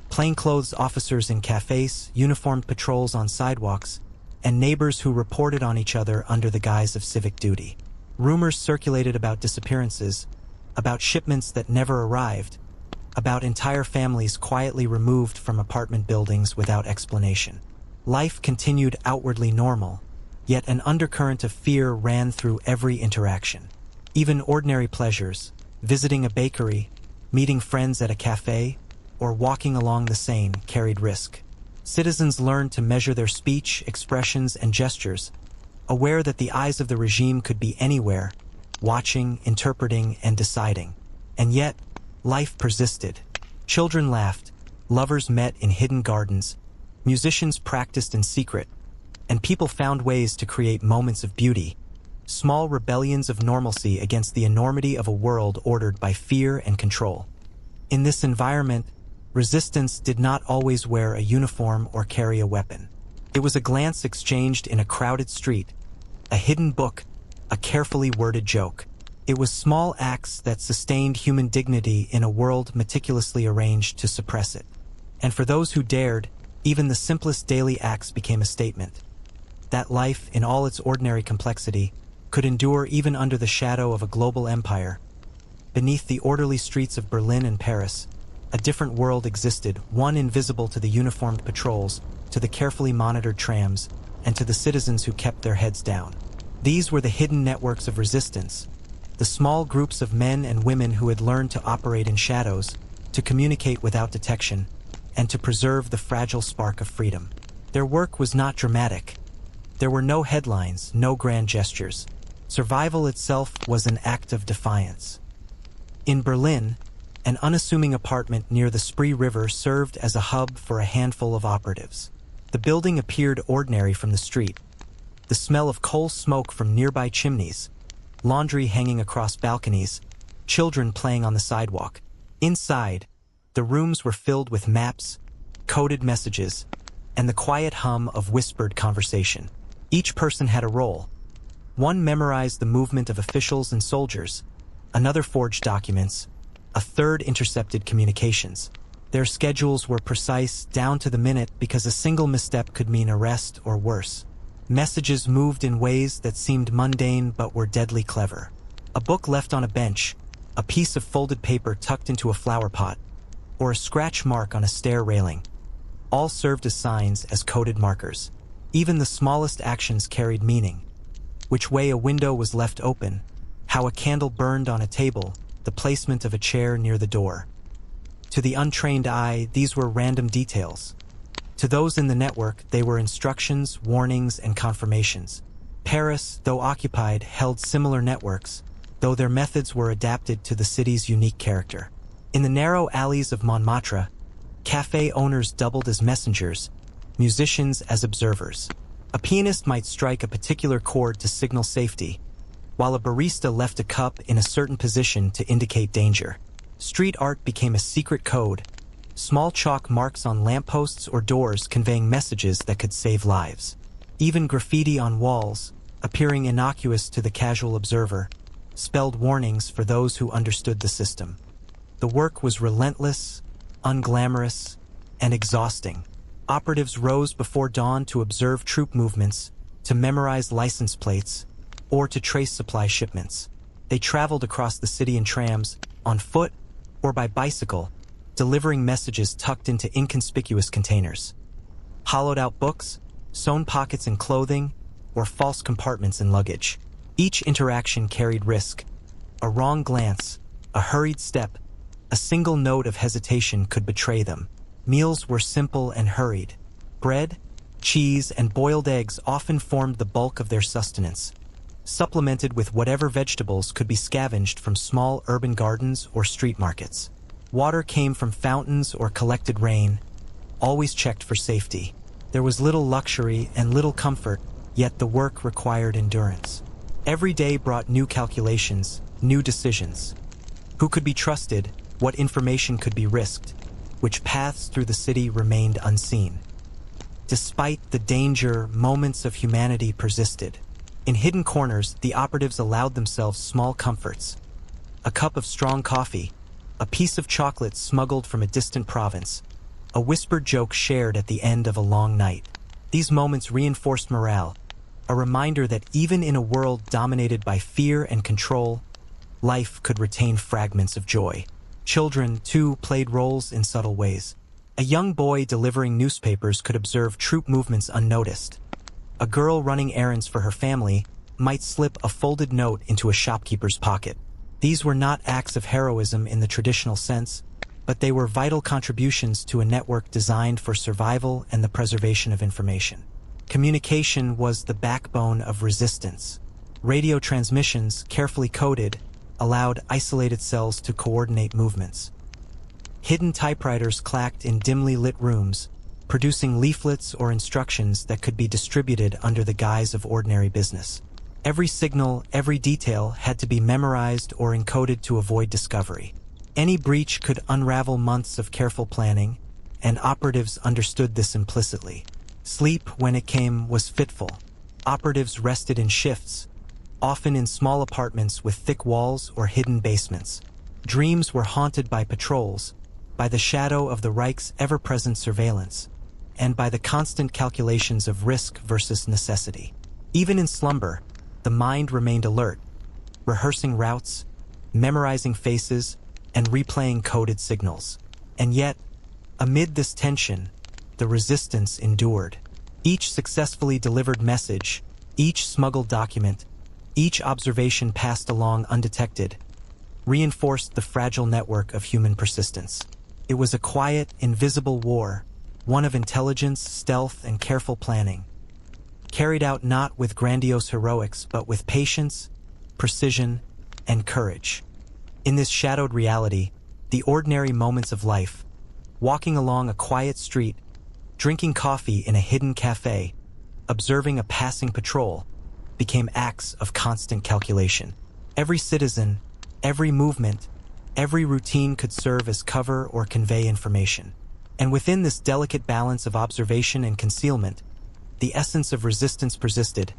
Plainclothes officers in cafes, uniformed patrols on sidewalks, and neighbors who reported on each other under the guise of civic duty. Rumors circulated about disappearances, about shipments that never arrived, about entire families quietly removed from apartment buildings without explanation. Life continued outwardly normal, yet an undercurrent of fear ran through every interaction. Even ordinary pleasures, visiting a bakery, meeting friends at a cafe, or walking along the Seine, carried risk. Citizens learned to measure their speech, expressions, and gestures, aware that the eyes of the regime could be anywhere, watching, interpreting, and deciding. And yet, life persisted. Children laughed, lovers met in hidden gardens, musicians practiced in secret, and people found ways to create moments of beauty, small rebellions of normalcy against the enormity of a world ordered by fear and control. In this environment, resistance did not always wear a uniform or carry a weapon. It was a glance exchanged in a crowded street, a hidden book, a carefully worded joke. It was small acts that sustained human dignity in a world meticulously arranged to suppress it. And for those who dared, even the simplest daily acts became a statement. That life, in all its ordinary complexity, could endure even under the shadow of a global empire. Beneath the orderly streets of Berlin and Paris, a different world existed, one invisible to the uniformed patrols, to the carefully monitored trams, and to the citizens who kept their heads down. These were the hidden networks of resistance, the small groups of men and women who had learned to operate in shadows, to communicate without detection, and to preserve the fragile spark of freedom. Their work was not dramatic. There were no headlines, no grand gestures. Survival itself was an act of defiance. In Berlin, an unassuming apartment near the Spree River served as a hub for a handful of operatives. The building appeared ordinary from the street. The smell of coal smoke from nearby chimneys, laundry hanging across balconies, children playing on the sidewalk. Inside, the rooms were filled with maps, coded messages, and the quiet hum of whispered conversation. Each person had a role. One memorized the movement of officials and soldiers, another forged documents, a third intercepted communications. Their schedules were precise, down to the minute, because a single misstep could mean arrest or worse. Messages moved in ways that seemed mundane but were deadly clever. A book left on a bench, a piece of folded paper tucked into a flower pot, or a scratch mark on a stair railing, all served as signs, as coded markers. Even the smallest actions carried meaning. Which way a window was left open, how a candle burned on a table, the placement of a chair near the door. To the untrained eye, these were random details. To those in the network, they were instructions, warnings, and confirmations. Paris, though occupied, held similar networks, though their methods were adapted to the city's unique character. In the narrow alleys of Montmartre, cafe owners doubled as messengers, musicians as observers. A pianist might strike a particular chord to signal safety, while a barista left a cup in a certain position to indicate danger. Street art became a secret code, small chalk marks on lampposts or doors conveying messages that could save lives. Even graffiti on walls, appearing innocuous to the casual observer, spelled warnings for those who understood the system. The work was relentless, unglamorous, and exhausting. Operatives rose before dawn to observe troop movements, to memorize license plates, or to trace supply shipments. They traveled across the city in trams, on foot, or by bicycle, delivering messages tucked into inconspicuous containers. Hollowed-out books, sewn pockets in clothing, or false compartments in luggage. Each interaction carried risk. A wrong glance, a hurried step, a single note of hesitation could betray them. Meals were simple and hurried. Bread, cheese, and boiled eggs often formed the bulk of their sustenance, supplemented with whatever vegetables could be scavenged from small urban gardens or street markets. Water came from fountains or collected rain, always checked for safety. There was little luxury and little comfort, yet the work required endurance. Every day brought new calculations, new decisions. Who could be trusted? What information could be risked? which paths through the city remained unseen. Despite the danger, moments of humanity persisted. In hidden corners, the operatives allowed themselves small comforts. A cup of strong coffee, a piece of chocolate smuggled from a distant province, a whispered joke shared at the end of a long night. These moments reinforced morale, a reminder that even in a world dominated by fear and control, life could retain fragments of joy. Children, too, played roles in subtle ways. A young boy delivering newspapers could observe troop movements unnoticed. A girl running errands for her family might slip a folded note into a shopkeeper's pocket. These were not acts of heroism in the traditional sense, but they were vital contributions to a network designed for survival and the preservation of information. Communication was the backbone of resistance. Radio transmissions, carefully coded, allowed isolated cells to coordinate movements. Hidden typewriters clacked in dimly lit rooms, producing leaflets or instructions that could be distributed under the guise of ordinary business. Every signal, every detail had to be memorized or encoded to avoid discovery. Any breach could unravel months of careful planning, and operatives understood this implicitly. Sleep, when it came, was fitful. Operatives rested in shifts, often in small apartments with thick walls or hidden basements. Dreams were haunted by patrols, by the shadow of the Reich's ever-present surveillance, and by the constant calculations of risk versus necessity. Even in slumber, the mind remained alert, rehearsing routes, memorizing faces, and replaying coded signals. And yet, amid this tension, the resistance endured. Each successfully delivered message, each smuggled document, each observation passed along undetected, reinforced the fragile network of human persistence. It was a quiet, invisible war, one of intelligence, stealth, and careful planning, carried out not with grandiose heroics but with patience, precision, and courage. In this shadowed reality, the ordinary moments of life, walking along a quiet street, drinking coffee in a hidden cafe, observing a passing patrol, became acts of constant calculation. Every citizen, every movement, every routine could serve as cover or convey information. And within this delicate balance of observation and concealment, the essence of resistance persisted,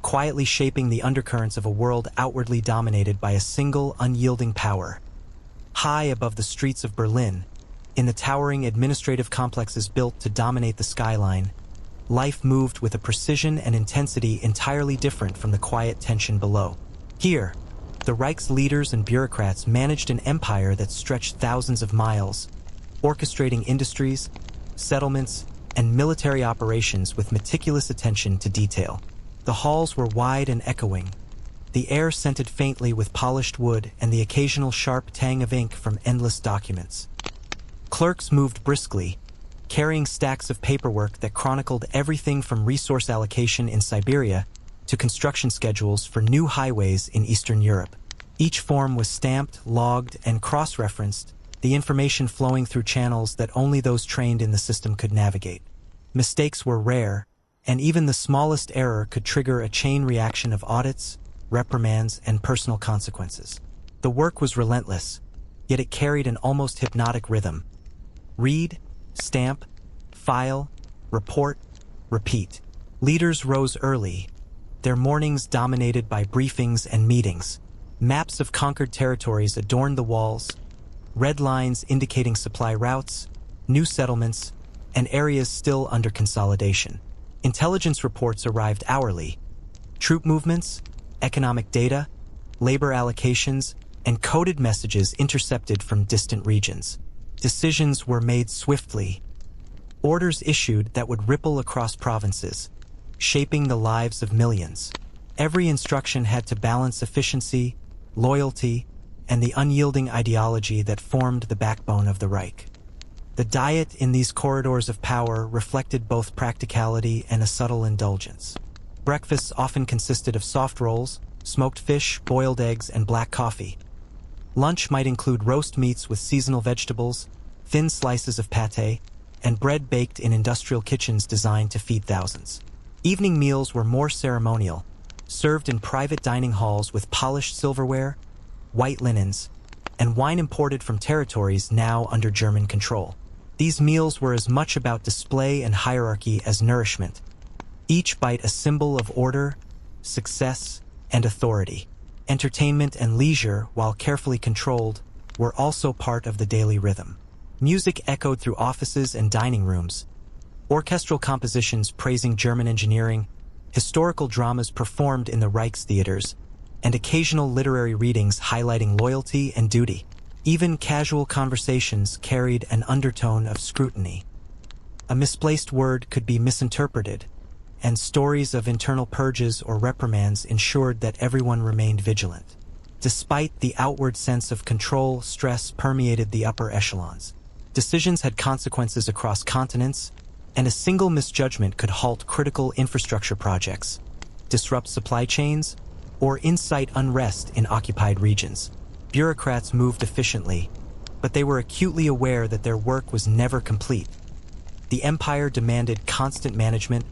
quietly shaping the undercurrents of a world outwardly dominated by a single, unyielding power. High above the streets of Berlin, in the towering administrative complexes built to dominate the skyline, life moved with a precision and intensity entirely different from the quiet tension below. Here, the Reich's leaders and bureaucrats managed an empire that stretched thousands of miles, orchestrating industries, settlements, and military operations with meticulous attention to detail. The halls were wide and echoing, the air scented faintly with polished wood and the occasional sharp tang of ink from endless documents. Clerks moved briskly, carrying stacks of paperwork that chronicled everything from resource allocation in Siberia to construction schedules for new highways in Eastern Europe. Each form was stamped, logged, and cross-referenced, the information flowing through channels that only those trained in the system could navigate. Mistakes were rare, and even the smallest error could trigger a chain reaction of audits, reprimands, and personal consequences. The work was relentless, yet it carried an almost hypnotic rhythm. Read, stamp, file, report, repeat. Leaders rose early, their mornings dominated by briefings and meetings. Maps of conquered territories adorned the walls, red lines indicating supply routes, new settlements, and areas still under consolidation. Intelligence reports arrived hourly. Troop movements, economic data, labor allocations, and coded messages intercepted from distant regions. Decisions were made swiftly. Orders issued that would ripple across provinces, shaping the lives of millions. Every instruction had to balance efficiency, loyalty, and the unyielding ideology that formed the backbone of the Reich. The diet in these corridors of power reflected both practicality and a subtle indulgence. Breakfasts often consisted of soft rolls, smoked fish, boiled eggs, and black coffee. Lunch might include roast meats with seasonal vegetables, thin slices of pâté, and bread baked in industrial kitchens designed to feed thousands. Evening meals were more ceremonial, served in private dining halls with polished silverware, white linens, and wine imported from territories now under German control. These meals were as much about display and hierarchy as nourishment, each bite a symbol of order, success, and authority. Entertainment and leisure, while carefully controlled, were also part of the daily rhythm. Music echoed through offices and dining rooms, orchestral compositions praising German engineering, historical dramas performed in the Reich's theaters, and occasional literary readings highlighting loyalty and duty. Even casual conversations carried an undertone of scrutiny. A misplaced word could be misinterpreted, and stories of internal purges or reprimands ensured that everyone remained vigilant. Despite the outward sense of control, stress permeated the upper echelons. Decisions had consequences across continents, and a single misjudgment could halt critical infrastructure projects, disrupt supply chains, or incite unrest in occupied regions. Bureaucrats moved efficiently, but they were acutely aware that their work was never complete. The empire demanded constant management,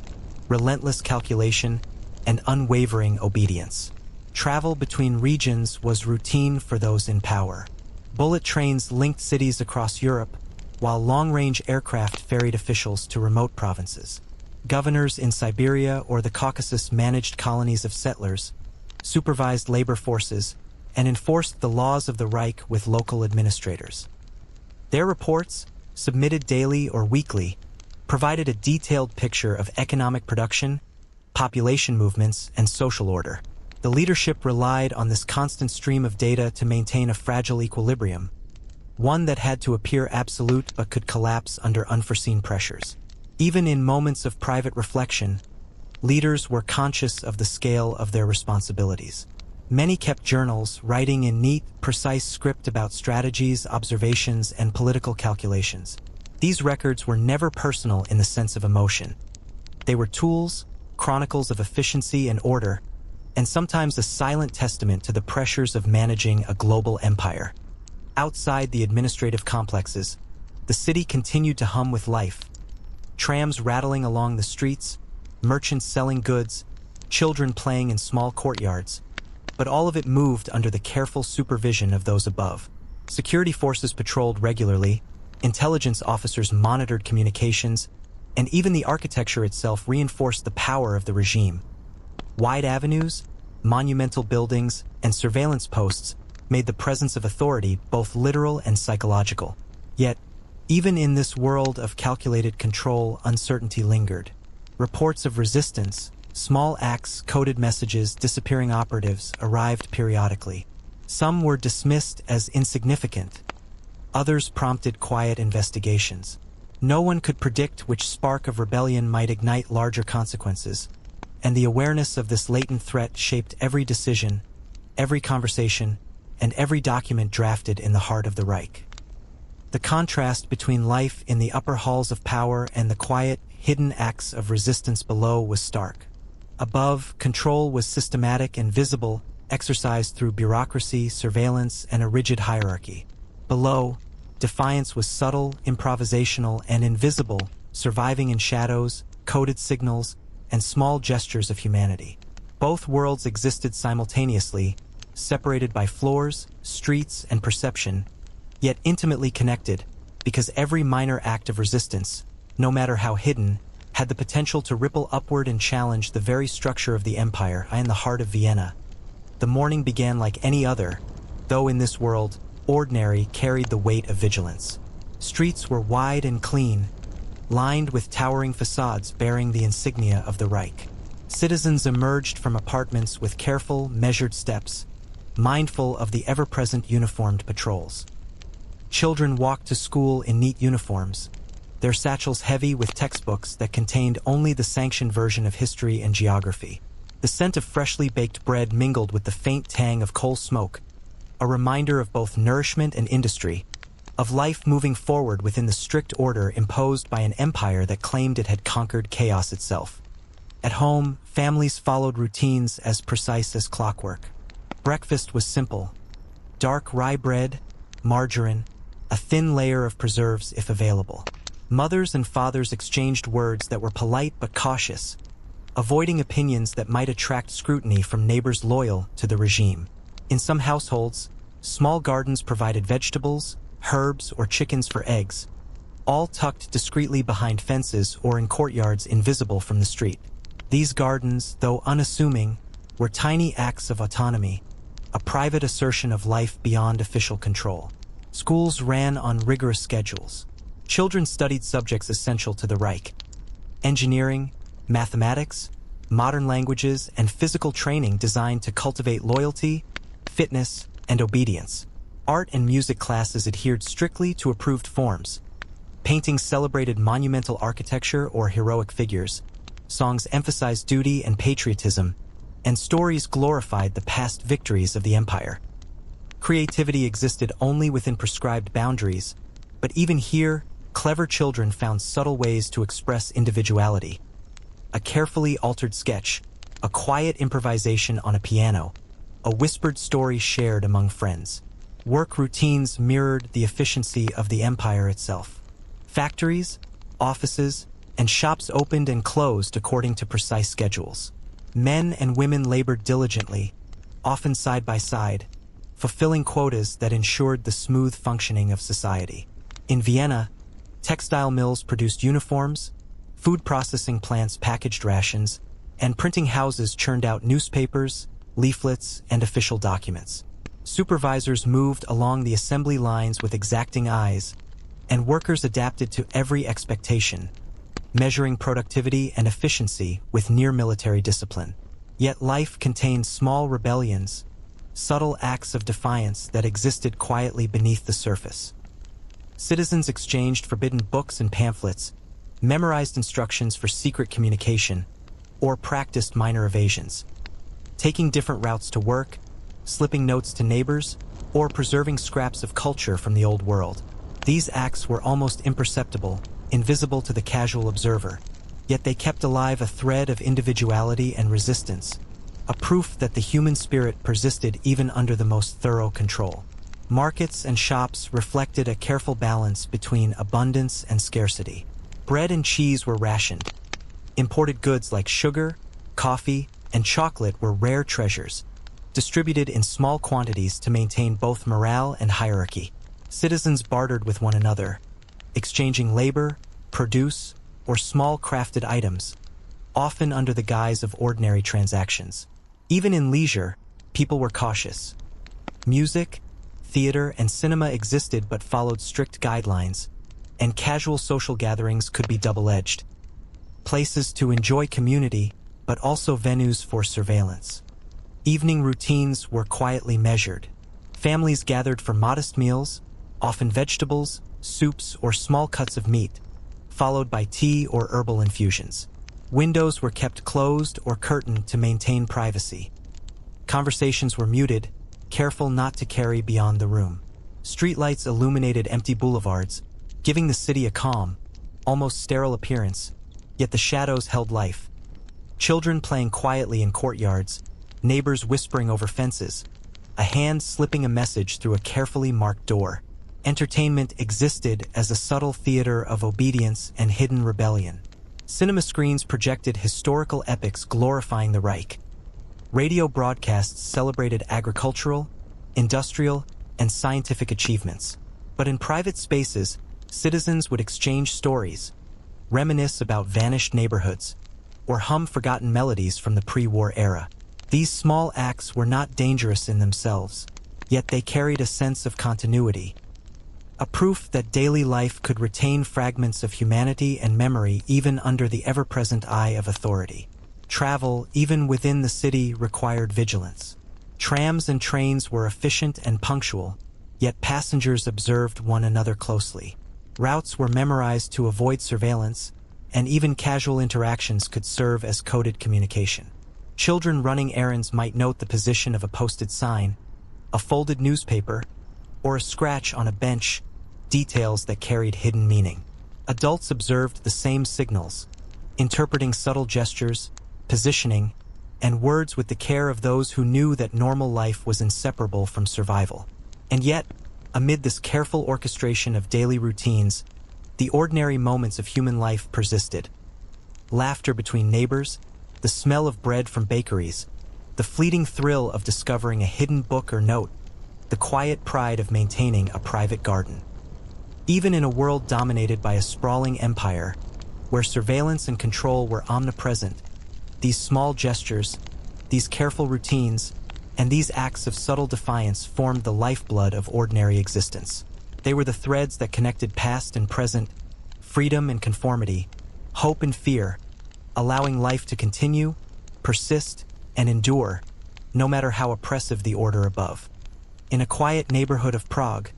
relentless calculation, and unwavering obedience. Travel between regions was routine for those in power. Bullet trains linked cities across Europe, while long-range aircraft ferried officials to remote provinces. Governors in Siberia or the Caucasus managed colonies of settlers, supervised labor forces, and enforced the laws of the Reich with local administrators. Their reports, submitted daily or weekly, provided a detailed picture of economic production, population movements, and social order. The leadership relied on this constant stream of data to maintain a fragile equilibrium, one that had to appear absolute but could collapse under unforeseen pressures. Even in moments of private reflection, leaders were conscious of the scale of their responsibilities. Many kept journals, writing in neat, precise script about strategies, observations, and political calculations. These records were never personal in the sense of emotion. They were tools, chronicles of efficiency and order, and sometimes a silent testament to the pressures of managing a global empire. Outside the administrative complexes, the city continued to hum with life. Trams rattling along the streets, merchants selling goods, children playing in small courtyards, but all of it moved under the careful supervision of those above. Security forces patrolled regularly, intelligence officers monitored communications, and even the architecture itself reinforced the power of the regime. Wide avenues, monumental buildings, and surveillance posts made the presence of authority both literal and psychological. Yet, even in this world of calculated control, uncertainty lingered. Reports of resistance, small acts, coded messages, disappearing operatives arrived periodically. Some were dismissed as insignificant. Others prompted quiet investigations. No one could predict which spark of rebellion might ignite larger consequences, and the awareness of this latent threat shaped every decision, every conversation, and every document drafted in the heart of the Reich. The contrast between life in the upper halls of power and the quiet, hidden acts of resistance below was stark. Above, control was systematic and visible, exercised through bureaucracy, surveillance, and a rigid hierarchy. Below, defiance was subtle, improvisational, and invisible, surviving in shadows, coded signals, and small gestures of humanity. Both worlds existed simultaneously, separated by floors, streets, and perception, yet intimately connected, because every minor act of resistance, no matter how hidden, had the potential to ripple upward and challenge the very structure of the empire. In the heart of Vienna, the morning began like any other, though in this world, ordinary carried the weight of vigilance. Streets were wide and clean, lined with towering facades bearing the insignia of the Reich. Citizens emerged from apartments with careful, measured steps, mindful of the ever-present uniformed patrols. Children walked to school in neat uniforms, their satchels heavy with textbooks that contained only the sanctioned version of history and geography. The scent of freshly baked bread mingled with the faint tang of coal smoke, a reminder of both nourishment and industry, of life moving forward within the strict order imposed by an empire that claimed it had conquered chaos itself. At home, families followed routines as precise as clockwork. Breakfast was simple: dark rye bread, margarine, a thin layer of preserves if available. Mothers and fathers exchanged words that were polite but cautious, avoiding opinions that might attract scrutiny from neighbors loyal to the regime. In some households, small gardens provided vegetables, herbs, or chickens for eggs, all tucked discreetly behind fences or in courtyards invisible from the street. These gardens, though unassuming, were tiny acts of autonomy, a private assertion of life beyond official control. Schools ran on rigorous schedules. Children studied subjects essential to the Reich: engineering, mathematics, modern languages, and physical training designed to cultivate loyalty, fitness, and obedience. Art and music classes adhered strictly to approved forms. Paintings celebrated monumental architecture or heroic figures. Songs emphasized duty and patriotism, and stories glorified the past victories of the empire. Creativity existed only within prescribed boundaries, but even here, clever children found subtle ways to express individuality. A carefully altered sketch, a quiet improvisation on a piano, a whispered story shared among friends. Work routines mirrored the efficiency of the empire itself. Factories, offices, and shops opened and closed according to precise schedules. Men and women labored diligently, often side by side, fulfilling quotas that ensured the smooth functioning of society. In Vienna, textile mills produced uniforms, food processing plants packaged rations, and printing houses churned out newspapers, leaflets, and official documents. Supervisors moved along the assembly lines with exacting eyes, and workers adapted to every expectation, measuring productivity and efficiency with near-military discipline. Yet life contained small rebellions, subtle acts of defiance that existed quietly beneath the surface. Citizens exchanged forbidden books and pamphlets, memorized instructions for secret communication, or practiced minor evasions. Taking different routes to work, slipping notes to neighbors, or preserving scraps of culture from the old world. These acts were almost imperceptible, invisible to the casual observer, yet they kept alive a thread of individuality and resistance, a proof that the human spirit persisted even under the most thorough control. Markets and shops reflected a careful balance between abundance and scarcity. Bread and cheese were rationed. Imported goods like sugar, coffee, and chocolate were rare treasures, distributed in small quantities to maintain both morale and hierarchy. Citizens bartered with one another, exchanging labor, produce, or small crafted items, often under the guise of ordinary transactions. Even in leisure, people were cautious. Music, theater, and cinema existed but followed strict guidelines, and casual social gatherings could be double-edged. Places to enjoy community, but also venues for surveillance. Evening routines were quietly measured. Families gathered for modest meals, often vegetables, soups, or small cuts of meat, followed by tea or herbal infusions. Windows were kept closed or curtained to maintain privacy. Conversations were muted, careful not to carry beyond the room. Streetlights illuminated empty boulevards, giving the city a calm, almost sterile appearance, yet the shadows held life. Children playing quietly in courtyards, neighbors whispering over fences, a hand slipping a message through a carefully marked door. Entertainment existed as a subtle theater of obedience and hidden rebellion. Cinema screens projected historical epics glorifying the Reich. Radio broadcasts celebrated agricultural, industrial, and scientific achievements. But in private spaces, citizens would exchange stories, reminisce about vanished neighborhoods, or hum forgotten melodies from the pre-war era. These small acts were not dangerous in themselves, yet they carried a sense of continuity, a proof that daily life could retain fragments of humanity and memory even under the ever-present eye of authority. Travel, even within the city, required vigilance. Trams and trains were efficient and punctual, yet passengers observed one another closely. Routes were memorized to avoid surveillance, and even casual interactions could serve as coded communication. Children running errands might note the position of a posted sign, a folded newspaper, or a scratch on a bench, details that carried hidden meaning. Adults observed the same signals, interpreting subtle gestures, positioning, and words with the care of those who knew that normal life was inseparable from survival. And yet, amid this careful orchestration of daily routines, the ordinary moments of human life persisted. Laughter between neighbors, the smell of bread from bakeries, the fleeting thrill of discovering a hidden book or note, the quiet pride of maintaining a private garden. Even in a world dominated by a sprawling empire, where surveillance and control were omnipresent, these small gestures, these careful routines, and these acts of subtle defiance formed the lifeblood of ordinary existence. They were the threads that connected past and present, freedom and conformity, hope and fear, allowing life to continue, persist, and endure, no matter how oppressive the order above. In a quiet neighborhood of Prague,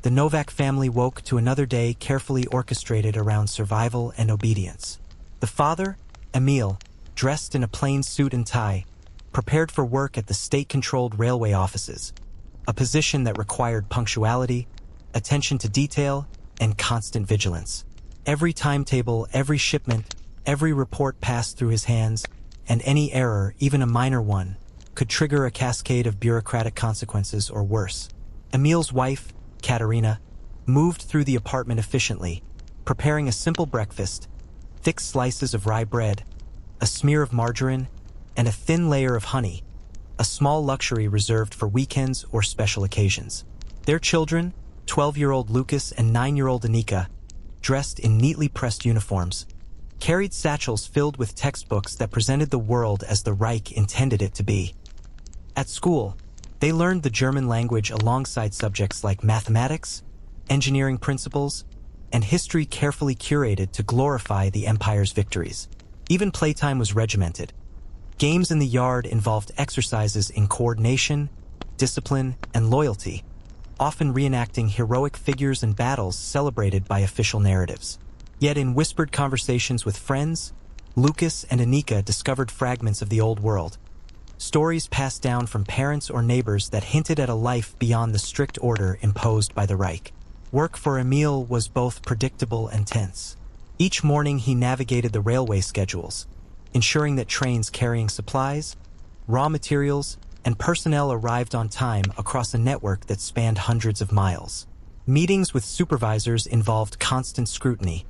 the Novak family woke to another day carefully orchestrated around survival and obedience. The father, Emil, dressed in a plain suit and tie, prepared for work at the state-controlled railway offices, a position that required punctuality, attention to detail, and constant vigilance. Every timetable, every shipment, every report passed through his hands, and any error, even a minor one, could trigger a cascade of bureaucratic consequences or worse. Emil's wife, Katerina, moved through the apartment efficiently, preparing a simple breakfast, thick slices of rye bread, a smear of margarine, and a thin layer of honey, a small luxury reserved for weekends or special occasions. Their children, 12-year-old Lucas and 9-year-old Anika, dressed in neatly pressed uniforms, carried satchels filled with textbooks that presented the world as the Reich intended it to be. At school, they learned the German language alongside subjects like mathematics, engineering principles, and history carefully curated to glorify the empire's victories. Even playtime was regimented. Games in the yard involved exercises in coordination, discipline, and loyalty, often reenacting heroic figures and battles celebrated by official narratives. Yet in whispered conversations with friends, Lucas and Anika discovered fragments of the old world, stories passed down from parents or neighbors that hinted at a life beyond the strict order imposed by the Reich. Work for Emil was both predictable and tense. Each morning he navigated the railway schedules, ensuring that trains carrying supplies, raw materials, and personnel arrived on time across a network that spanned hundreds of miles. Meetings with supervisors involved constant scrutiny.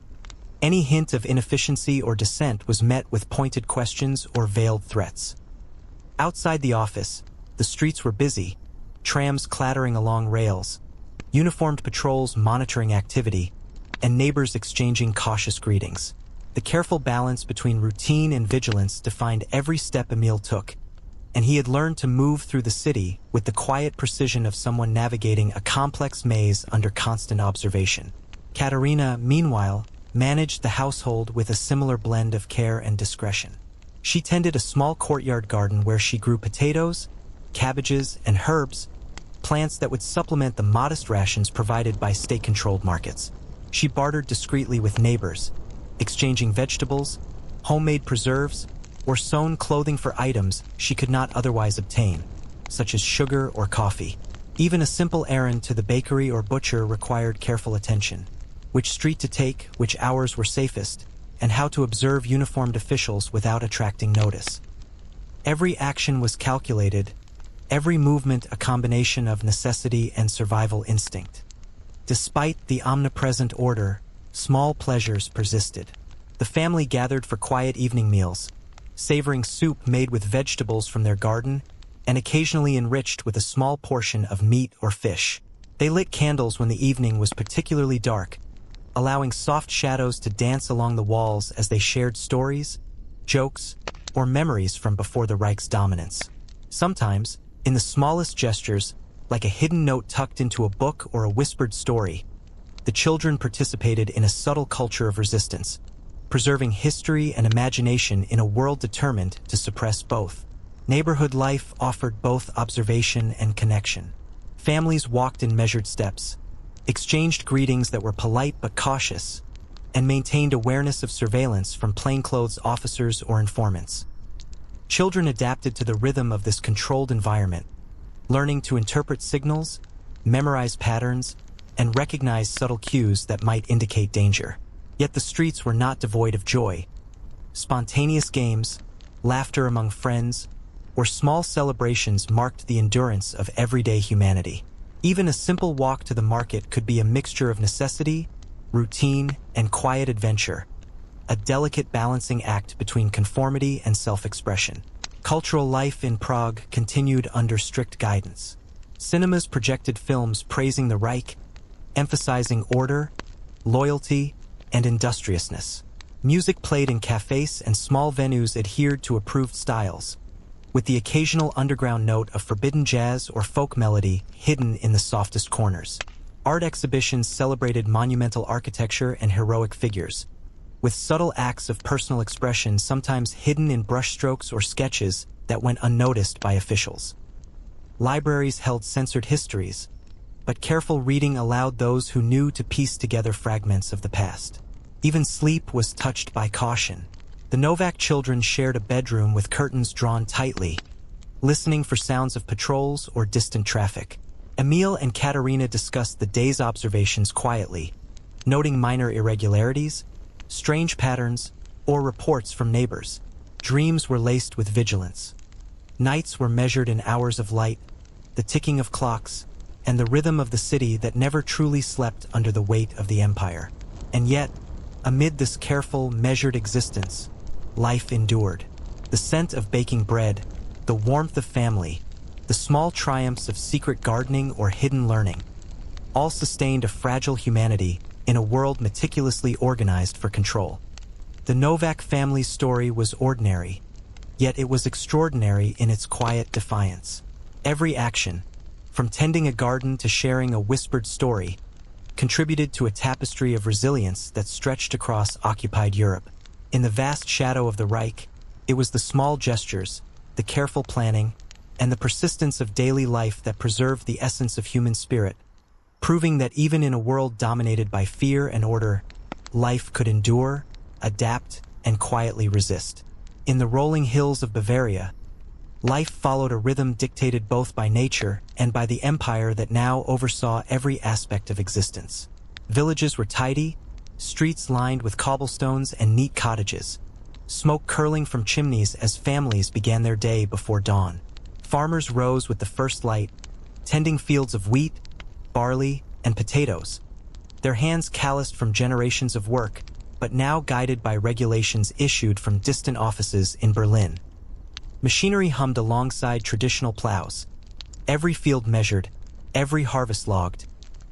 Any hint of inefficiency or dissent was met with pointed questions or veiled threats. Outside the office, the streets were busy, trams clattering along rails, uniformed patrols monitoring activity, and neighbors exchanging cautious greetings. The careful balance between routine and vigilance defined every step Emil took, and he had learned to move through the city with the quiet precision of someone navigating a complex maze under constant observation. Katerina, meanwhile, managed the household with a similar blend of care and discretion. She tended a small courtyard garden where she grew potatoes, cabbages, and herbs, plants that would supplement the modest rations provided by state-controlled markets. She bartered discreetly with neighbors, exchanging vegetables, homemade preserves, or sewn clothing for items she could not otherwise obtain, such as sugar or coffee. Even a simple errand to the bakery or butcher required careful attention. Which street to take, which hours were safest, and how to observe uniformed officials without attracting notice. Every action was calculated, every movement a combination of necessity and survival instinct. Despite the omnipresent order, small pleasures persisted. The family gathered for quiet evening meals, savoring soup made with vegetables from their garden and occasionally enriched with a small portion of meat or fish. They lit candles when the evening was particularly dark, allowing soft shadows to dance along the walls as they shared stories, jokes, or memories from before the Reich's dominance. Sometimes, in the smallest gestures, like a hidden note tucked into a book or a whispered story, the children participated in a subtle culture of resistance, preserving history and imagination in a world determined to suppress both. Neighborhood life offered both observation and connection. Families walked in measured steps, exchanged greetings that were polite but cautious, and maintained awareness of surveillance from plainclothes officers or informants. Children adapted to the rhythm of this controlled environment, learning to interpret signals, memorize patterns, and recognize subtle cues that might indicate danger. Yet the streets were not devoid of joy. Spontaneous games, laughter among friends, or small celebrations marked the endurance of everyday humanity. Even a simple walk to the market could be a mixture of necessity, routine, and quiet adventure, a delicate balancing act between conformity and self-expression. Cultural life in Prague continued under strict guidance. Cinemas projected films praising the Reich, emphasizing order, loyalty, and industriousness. Music played in cafes and small venues adhered to approved styles, with the occasional underground note of forbidden jazz or folk melody hidden in the softest corners. Art exhibitions celebrated monumental architecture and heroic figures, with subtle acts of personal expression sometimes hidden in brushstrokes or sketches that went unnoticed by officials. Libraries held censored histories, but careful reading allowed those who knew to piece together fragments of the past. Even sleep was touched by caution. The Novak children shared a bedroom with curtains drawn tightly, listening for sounds of patrols or distant traffic. Emil and Katerina discussed the day's observations quietly, noting minor irregularities, strange patterns, or reports from neighbors. Dreams were laced with vigilance. Nights were measured in hours of light, the ticking of clocks, and the rhythm of the city that never truly slept under the weight of the empire. And yet, amid this careful, measured existence, life endured. The scent of baking bread, the warmth of family, the small triumphs of secret gardening or hidden learning, all sustained a fragile humanity in a world meticulously organized for control. The Novak family's story was ordinary, yet it was extraordinary in its quiet defiance. Every action, from tending a garden to sharing a whispered story, contributed to a tapestry of resilience that stretched across occupied Europe. In the vast shadow of the Reich, it was the small gestures, the careful planning, and the persistence of daily life that preserved the essence of human spirit, proving that even in a world dominated by fear and order, life could endure, adapt, and quietly resist. In the rolling hills of Bavaria, life followed a rhythm dictated both by nature and by the empire that now oversaw every aspect of existence. Villages were tidy, streets lined with cobblestones and neat cottages, smoke curling from chimneys as families began their day before dawn. Farmers rose with the first light, tending fields of wheat, barley, and potatoes, their hands calloused from generations of work, but now guided by regulations issued from distant offices in Berlin. Machinery hummed alongside traditional plows, every field measured, every harvest logged,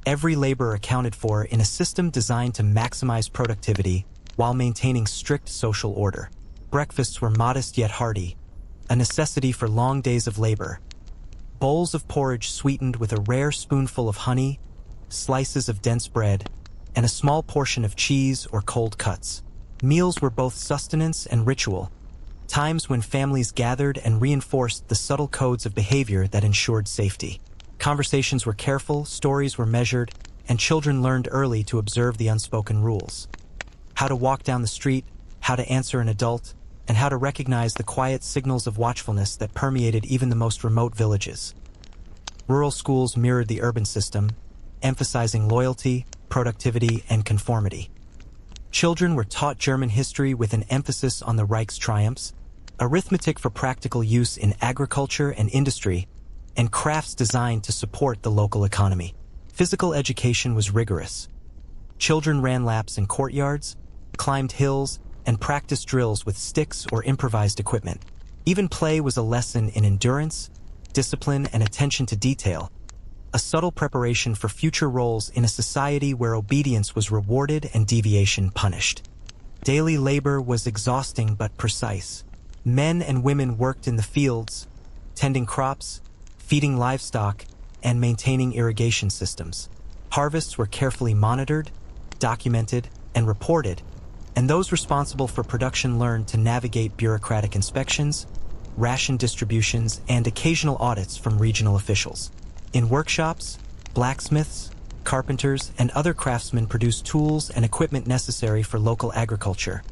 every labor accounted for in a system designed to maximize productivity while maintaining strict social order. Breakfasts were modest yet hearty, a necessity for long days of labor. Bowls of porridge sweetened with a rare spoonful of honey, slices of dense bread, and a small portion of cheese or cold cuts. Meals were both sustenance and ritual, times when families gathered and reinforced the subtle codes of behavior that ensured safety. Conversations were careful, stories were measured, and children learned early to observe the unspoken rules. How to walk down the street, how to answer an adult, and how to recognize the quiet signals of watchfulness that permeated even the most remote villages. Rural schools mirrored the urban system, emphasizing loyalty, productivity, and conformity. Children were taught German history with an emphasis on the Reich's triumphs, arithmetic for practical use in agriculture and industry, and crafts designed to support the local economy. Physical education was rigorous. Children ran laps in courtyards, climbed hills, and practiced drills with sticks or improvised equipment. Even play was a lesson in endurance, discipline, and attention to detail, a subtle preparation for future roles in a society where obedience was rewarded and deviation punished. Daily labor was exhausting but precise. Men and women worked in the fields, tending crops, feeding livestock, and maintaining irrigation systems. Harvests were carefully monitored, documented, and reported, and those responsible for production learned to navigate bureaucratic inspections, ration distributions, and occasional audits from regional officials. In workshops, blacksmiths, carpenters, and other craftsmen produced tools and equipment necessary for local agriculture,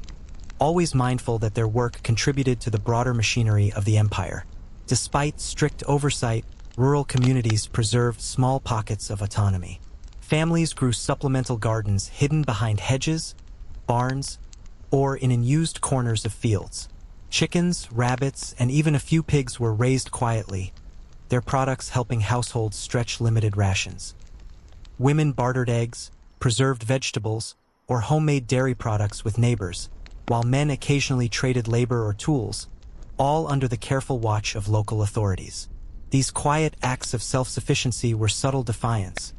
always mindful that their work contributed to the broader machinery of the empire. Despite strict oversight, rural communities preserved small pockets of autonomy. Families grew supplemental gardens hidden behind hedges, barns, or in unused corners of fields. Chickens, rabbits, and even a few pigs were raised quietly, their products helping households stretch limited rations. Women bartered eggs, preserved vegetables, or homemade dairy products with neighbors, while men occasionally traded labor or tools, all under the careful watch of local authorities. These quiet acts of self-sufficiency were subtle defiance,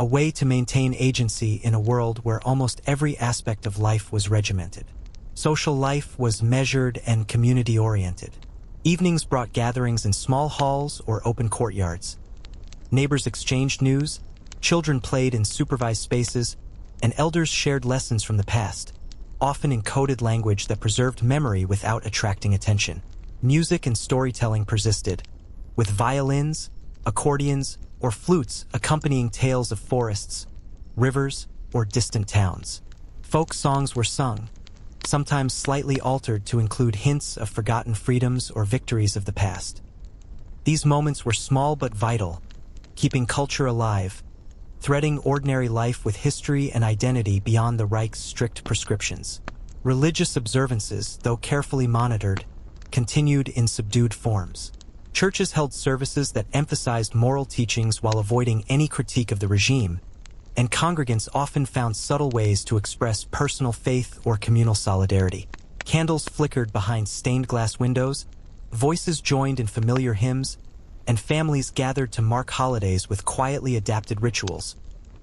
a way to maintain agency in a world where almost every aspect of life was regimented. Social life was measured and community-oriented. Evenings brought gatherings in small halls or open courtyards. Neighbors exchanged news, children played in supervised spaces, and elders shared lessons from the past, often in coded language that preserved memory without attracting attention. Music and storytelling persisted, with violins, accordions, or flutes accompanying tales of forests, rivers, or distant towns. Folk songs were sung, sometimes slightly altered to include hints of forgotten freedoms or victories of the past. These moments were small but vital, keeping culture alive, threading ordinary life with history and identity beyond the Reich's strict prescriptions. Religious observances, though carefully monitored, continued in subdued forms. Churches held services that emphasized moral teachings while avoiding any critique of the regime, and congregants often found subtle ways to express personal faith or communal solidarity. Candles flickered behind stained glass windows, voices joined in familiar hymns, and families gathered to mark holidays with quietly adapted rituals,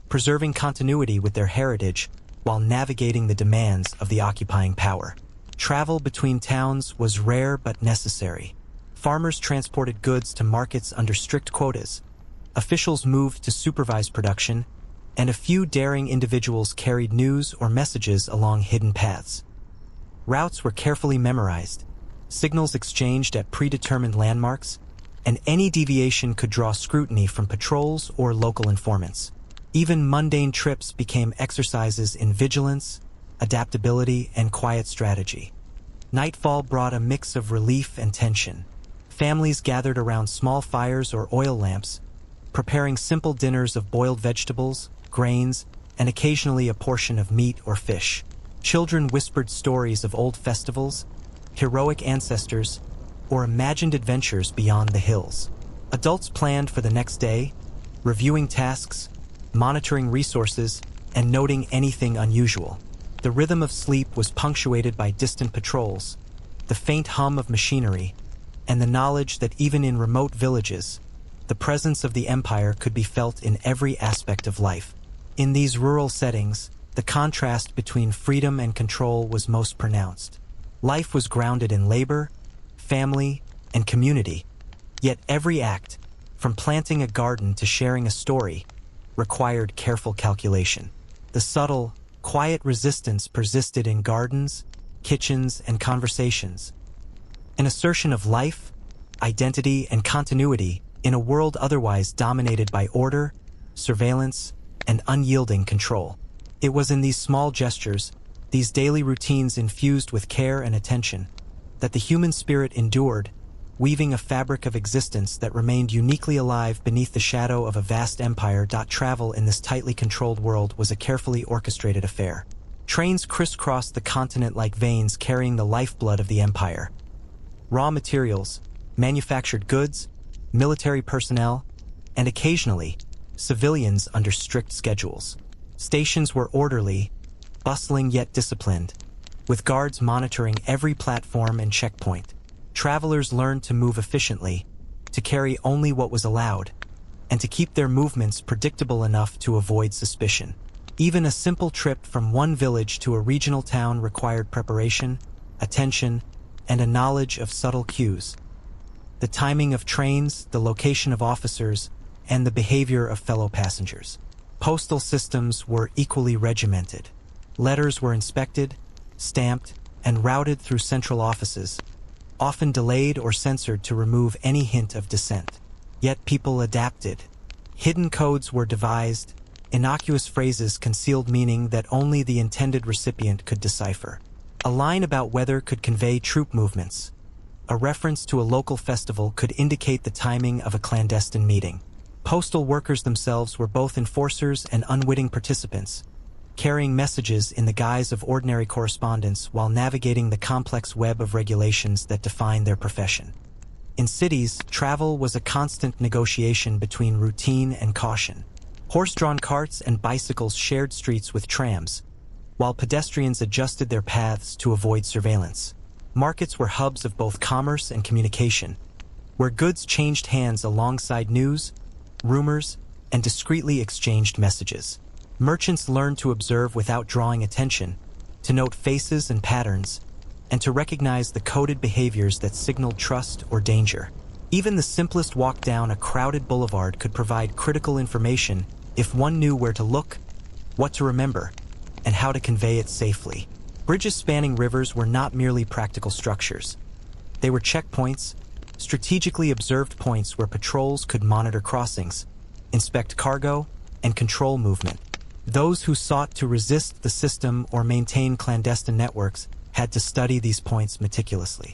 preserving continuity with their heritage while navigating the demands of the occupying power. Travel between towns was rare but necessary. Farmers transported goods to markets under strict quotas, officials moved to supervise production, and a few daring individuals carried news or messages along hidden paths. Routes were carefully memorized, signals exchanged at predetermined landmarks, and any deviation could draw scrutiny from patrols or local informants. Even mundane trips became exercises in vigilance, adaptability, and quiet strategy. Nightfall brought a mix of relief and tension. Families gathered around small fires or oil lamps, preparing simple dinners of boiled vegetables, grains, and occasionally a portion of meat or fish. Children whispered stories of old festivals, heroic ancestors, or imagined adventures beyond the hills. Adults planned for the next day, reviewing tasks, monitoring resources, and noting anything unusual. The rhythm of sleep was punctuated by distant patrols, the faint hum of machinery, and the knowledge that even in remote villages, the presence of the empire could be felt in every aspect of life. In these rural settings, the contrast between freedom and control was most pronounced. Life was grounded in labor, family, and community, yet every act, from planting a garden to sharing a story, required careful calculation. The subtle, quiet resistance persisted in gardens, kitchens, and conversations, an assertion of life, identity, and continuity in a world otherwise dominated by order, surveillance, and unyielding control. It was in these small gestures, these daily routines infused with care and attention, that the human spirit endured, weaving a fabric of existence that remained uniquely alive beneath the shadow of a vast empire. Travel in this tightly controlled world was a carefully orchestrated affair. Trains crisscrossed the continent like veins carrying the lifeblood of the empire. Raw materials, manufactured goods, military personnel, and occasionally, civilians under strict schedules. Stations were orderly, bustling yet disciplined, with guards monitoring every platform and checkpoint. Travelers learned to move efficiently, to carry only what was allowed, and to keep their movements predictable enough to avoid suspicion. Even a simple trip from one village to a regional town required preparation, attention, and a knowledge of subtle cues. The timing of trains, the location of officers, and the behavior of fellow passengers. Postal systems were equally regimented. Letters were inspected, stamped, and routed through central offices, often delayed or censored to remove any hint of dissent. Yet people adapted. Hidden codes were devised, innocuous phrases concealed meaning that only the intended recipient could decipher. A line about weather could convey troop movements. A reference to a local festival could indicate the timing of a clandestine meeting. Postal workers themselves were both enforcers and unwitting participants, carrying messages in the guise of ordinary correspondence while navigating the complex web of regulations that define their profession. In cities, travel was a constant negotiation between routine and caution. Horse-drawn carts and bicycles shared streets with trams, while pedestrians adjusted their paths to avoid surveillance. Markets were hubs of both commerce and communication, where goods changed hands alongside news, rumors, and discreetly exchanged messages. Merchants learned to observe without drawing attention, to note faces and patterns, and to recognize the coded behaviors that signaled trust or danger. Even the simplest walk down a crowded boulevard could provide critical information if one knew where to look, what to remember, and how to convey it safely. Bridges spanning rivers were not merely practical structures. They were checkpoints, strategically observed points where patrols could monitor crossings, inspect cargo, and control movement. Those who sought to resist the system or maintain clandestine networks had to study these points meticulously.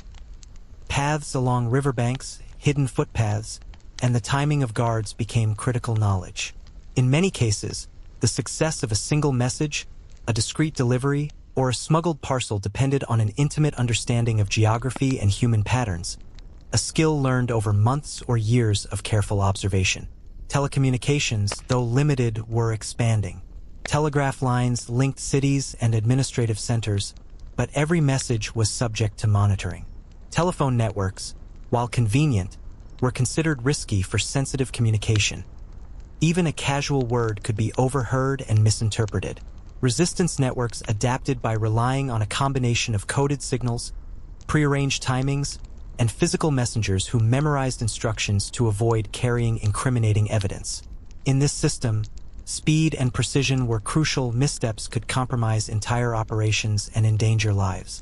Paths along riverbanks, hidden footpaths, and the timing of guards became critical knowledge. In many cases, the success of a single message, a discreet delivery, or a smuggled parcel depended on an intimate understanding of geography and human patterns, a skill learned over months or years of careful observation. Telecommunications, though limited, were expanding. Telegraph lines linked cities and administrative centers, but every message was subject to monitoring. Telephone networks, while convenient, were considered risky for sensitive communication. Even a casual word could be overheard and misinterpreted. Resistance networks adapted by relying on a combination of coded signals, prearranged timings, and physical messengers who memorized instructions to avoid carrying incriminating evidence. In this system, speed and precision were crucial. Missteps could compromise entire operations and endanger lives.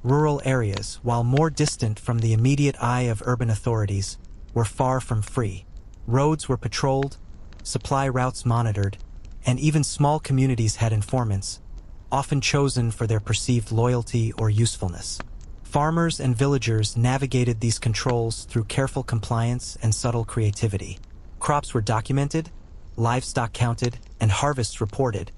Rural areas, while more distant from the immediate eye of urban authorities, were far from free. Roads were patrolled, supply routes monitored, and even small communities had informants, often chosen for their perceived loyalty or usefulness. Farmers and villagers navigated these controls through careful compliance and subtle creativity. Crops were documented, livestock counted, and harvests reported,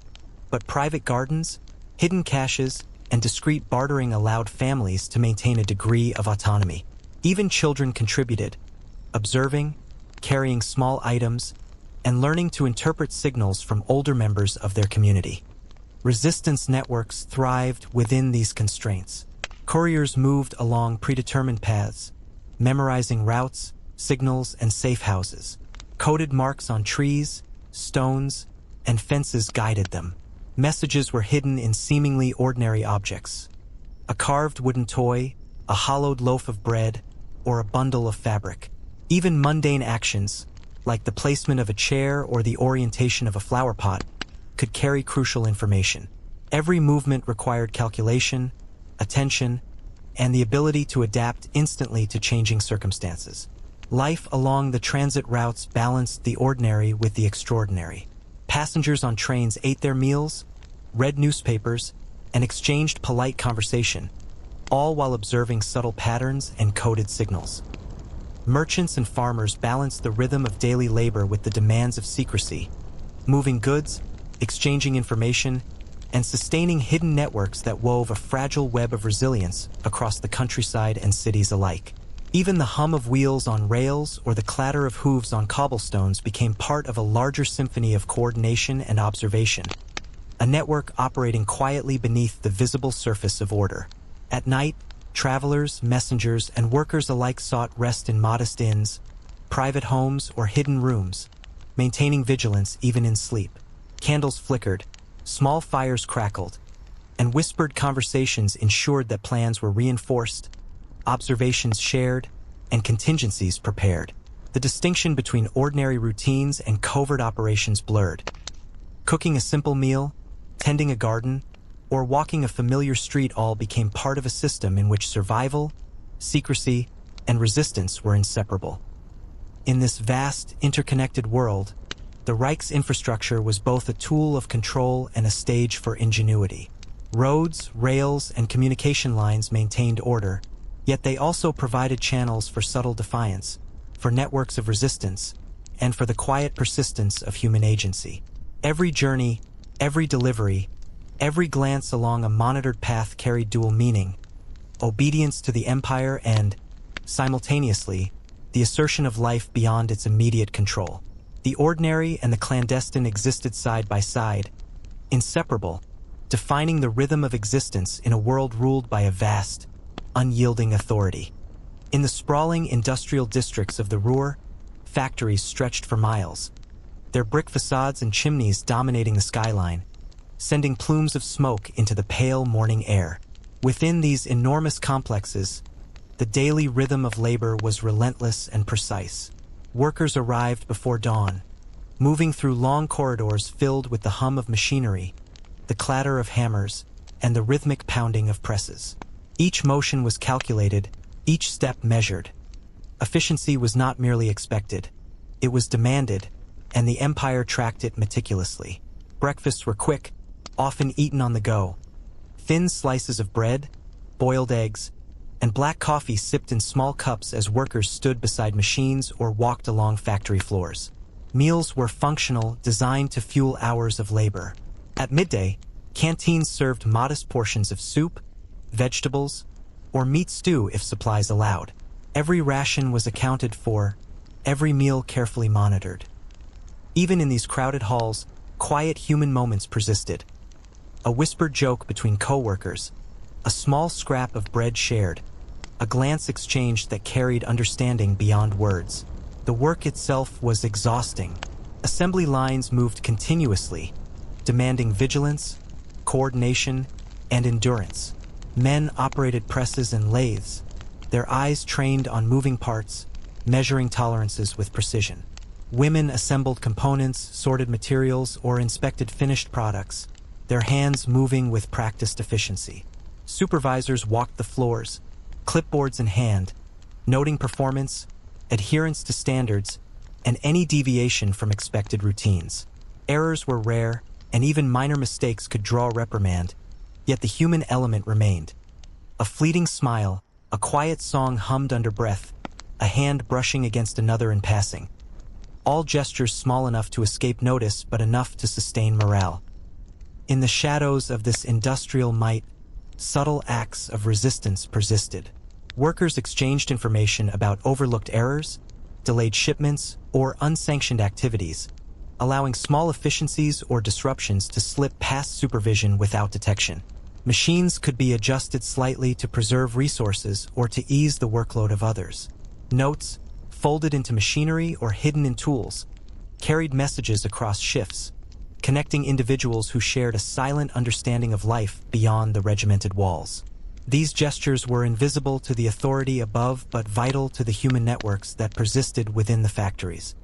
but private gardens, hidden caches, and discreet bartering allowed families to maintain a degree of autonomy. Even children contributed, observing, carrying small items, and learning to interpret signals from older members of their community. Resistance networks thrived within these constraints. Couriers moved along predetermined paths, memorizing routes, signals, and safe houses. Coded marks on trees, stones, and fences guided them. Messages were hidden in seemingly ordinary objects. A carved wooden toy, a hollowed loaf of bread, or a bundle of fabric. Even mundane actions, like the placement of a chair or the orientation of a flower pot, could carry crucial information. Every movement required calculation, attention, and the ability to adapt instantly to changing circumstances. Life along the transit routes balanced the ordinary with the extraordinary. Passengers on trains ate their meals, read newspapers, and exchanged polite conversation, all while observing subtle patterns and coded signals. Merchants and farmers balanced the rhythm of daily labor with the demands of secrecy, moving goods, exchanging information, and sustaining hidden networks that wove a fragile web of resilience across the countryside and cities alike. Even the hum of wheels on rails or the clatter of hooves on cobblestones became part of a larger symphony of coordination and observation, a network operating quietly beneath the visible surface of order. At night, travelers, messengers, and workers alike sought rest in modest inns, private homes, or hidden rooms, maintaining vigilance even in sleep. Candles flickered, small fires crackled, and whispered conversations ensured that plans were reinforced, observations shared, and contingencies prepared. The distinction between ordinary routines and covert operations blurred. Cooking a simple meal, tending a garden, or walking a familiar street all became part of a system in which survival, secrecy, and resistance were inseparable. In this vast, interconnected world, the Reich's infrastructure was both a tool of control and a stage for ingenuity. Roads, rails, and communication lines maintained order, yet they also provided channels for subtle defiance, for networks of resistance, and for the quiet persistence of human agency. Every journey, every delivery, every glance along a monitored path carried dual meaning: obedience to the empire and, simultaneously, the assertion of life beyond its immediate control. The ordinary and the clandestine existed side by side, inseparable, defining the rhythm of existence in a world ruled by a vast, unyielding authority. In the sprawling industrial districts of the Ruhr, factories stretched for miles. their brick facades and chimneys dominating the skyline, sending plumes of smoke into the pale morning air. Within these enormous complexes, the daily rhythm of labor was relentless and precise. Workers arrived before dawn, moving through long corridors filled with the hum of machinery, the clatter of hammers, and the rhythmic pounding of presses. Each motion was calculated, each step measured. Efficiency was not merely expected, it was demanded, and the empire tracked it meticulously. Breakfasts were quick, often eaten on the go. Thin slices of bread, boiled eggs, and black coffee sipped in small cups as workers stood beside machines or walked along factory floors. Meals were functional, designed to fuel hours of labor. At midday, canteens served modest portions of soup, vegetables, or meat stew if supplies allowed. Every ration was accounted for, every meal carefully monitored. Even in these crowded halls, quiet human moments persisted. A whispered joke between co-workers, a small scrap of bread shared, a glance exchanged that carried understanding beyond words. The work itself was exhausting. Assembly lines moved continuously, demanding vigilance, coordination, and endurance. Men operated presses and lathes, their eyes trained on moving parts, measuring tolerances with precision. Women assembled components, sorted materials, or inspected finished products, their hands moving with practiced efficiency. Supervisors walked the floors, clipboards in hand, noting performance, adherence to standards, and any deviation from expected routines. Errors were rare, and even minor mistakes could draw reprimand, yet the human element remained. A fleeting smile, a quiet song hummed under breath, a hand brushing against another in passing. All gestures small enough to escape notice but enough to sustain morale. In the shadows of this industrial might, subtle acts of resistance persisted. Workers exchanged information about overlooked errors, delayed shipments, or unsanctioned activities, allowing small efficiencies or disruptions to slip past supervision without detection. Machines could be adjusted slightly to preserve resources or to ease the workload of others. Notes, folded into machinery or hidden in tools, carried messages across shifts, connecting individuals who shared a silent understanding of life beyond the regimented walls. These gestures were invisible to the authority above but vital to the human networks that persisted within the factories.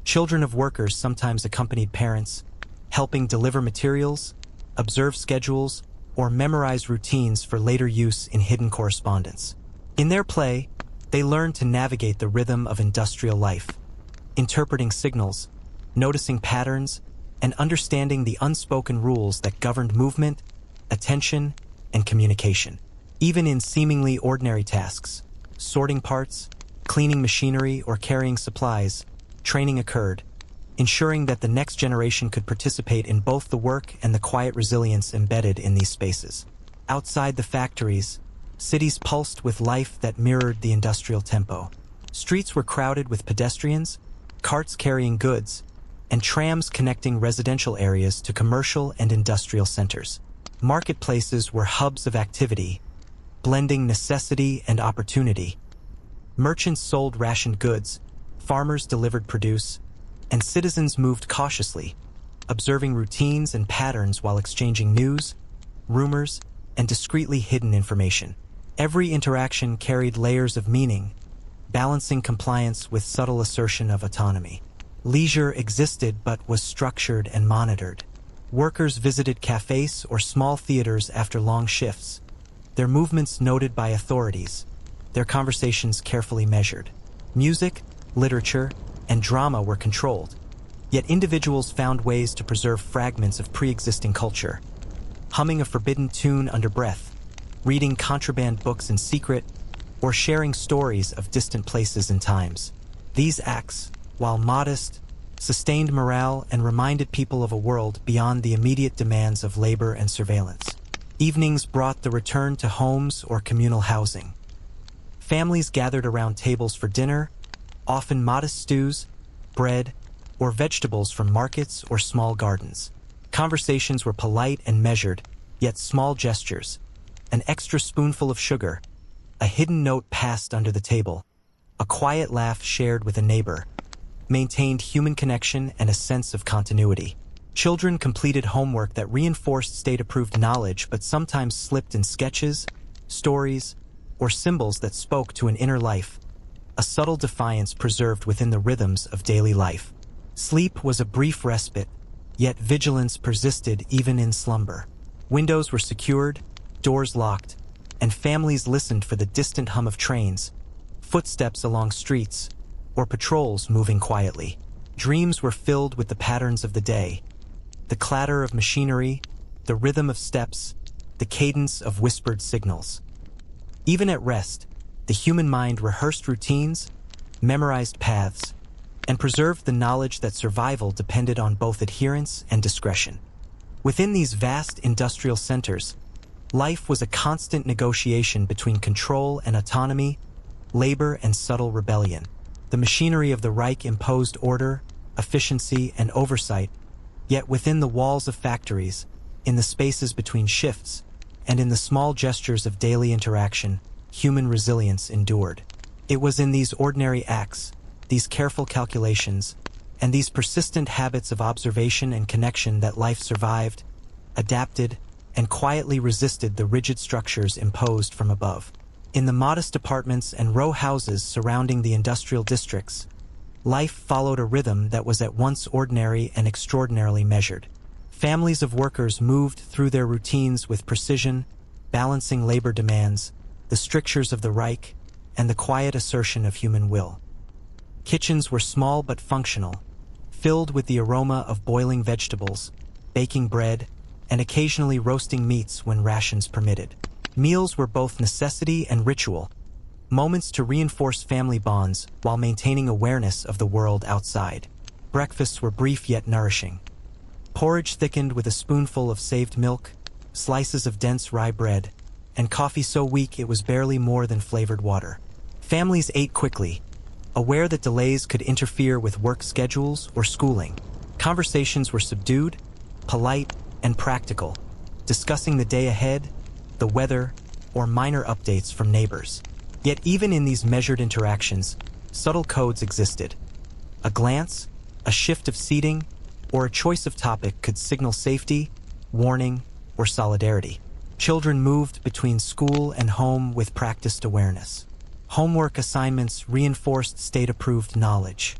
Children of workers sometimes accompanied parents, helping deliver materials, observe schedules, or memorize routines for later use in hidden correspondence. In their play, they learned to navigate the rhythm of industrial life, interpreting signals, noticing patterns, and understanding the unspoken rules that governed movement, attention, and communication. Even in seemingly ordinary tasks, sorting parts, cleaning machinery, or carrying supplies, training occurred, ensuring that the next generation could participate in both the work and the quiet resilience embedded in these spaces. Outside the factories, cities pulsed with life that mirrored the industrial tempo. Streets were crowded with pedestrians, carts carrying goods, and trams connecting residential areas to commercial and industrial centers. Marketplaces were hubs of activity, blending necessity and opportunity. Merchants sold rationed goods, farmers delivered produce, and citizens moved cautiously, observing routines and patterns while exchanging news, rumors, and discreetly hidden information. Every interaction carried layers of meaning, balancing compliance with subtle assertion of autonomy. Leisure existed but was structured and monitored. Workers visited cafes or small theaters after long shifts, their movements noted by authorities, their conversations carefully measured. Music, literature, and drama were controlled, yet individuals found ways to preserve fragments of pre-existing culture, humming a forbidden tune under breath, reading contraband books in secret, or sharing stories of distant places and times. These acts, while modest, sustained morale and reminded people of a world beyond the immediate demands of labor and surveillance. Evenings brought the return to homes or communal housing. Families gathered around tables for dinner, often modest stews, bread, or vegetables from markets or small gardens. Conversations were polite and measured, yet small gestures, an extra spoonful of sugar, a hidden note passed under the table, a quiet laugh shared with a neighbor, maintained human connection and a sense of continuity. Children completed homework that reinforced state-approved knowledge but sometimes slipped in sketches, stories, or symbols that spoke to an inner life, a subtle defiance preserved within the rhythms of daily life. Sleep was a brief respite, yet vigilance persisted even in slumber. Windows were secured, doors locked, and families listened for the distant hum of trains, footsteps along streets, or patrols moving quietly. Dreams were filled with the patterns of the day, the clatter of machinery, the rhythm of steps, the cadence of whispered signals. Even at rest, the human mind rehearsed routines, memorized paths, and preserved the knowledge that survival depended on both adherence and discretion. Within these vast industrial centers, life was a constant negotiation between control and autonomy, labor and subtle rebellion. The machinery of the Reich imposed order, efficiency, and oversight, yet within the walls of factories, in the spaces between shifts, and in the small gestures of daily interaction, human resilience endured. It was in these ordinary acts, these careful calculations, and these persistent habits of observation and connection that life survived, adapted, and quietly resisted the rigid structures imposed from above. In the modest apartments and row houses surrounding the industrial districts, life followed a rhythm that was at once ordinary and extraordinarily measured. Families of workers moved through their routines with precision, balancing labor demands, the strictures of the Reich, and the quiet assertion of human will. Kitchens were small but functional, filled with the aroma of boiling vegetables, baking bread, and occasionally roasting meats when rations permitted. Meals were both necessity and ritual, moments to reinforce family bonds while maintaining awareness of the world outside. Breakfasts were brief yet nourishing. Porridge thickened with a spoonful of saved milk, slices of dense rye bread, and coffee so weak it was barely more than flavored water. Families ate quickly, aware that delays could interfere with work schedules or schooling. Conversations were subdued, polite, and practical, discussing the day ahead, the weather, or minor updates from neighbors. Yet even in these measured interactions, subtle codes existed. A glance, a shift of seating, or a choice of topic could signal safety, warning, or solidarity. Children moved between school and home with practiced awareness. Homework assignments reinforced state-approved knowledge.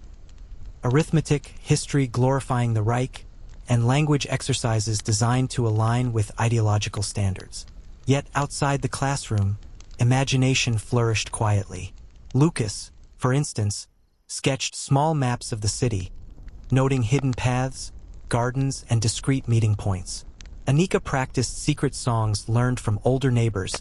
Arithmetic, history glorifying the Reich, and language exercises designed to align with ideological standards. Yet outside the classroom, imagination flourished quietly. Lucas, for instance, sketched small maps of the city, noting hidden paths, gardens, and discreet meeting points. Anika practiced secret songs learned from older neighbors,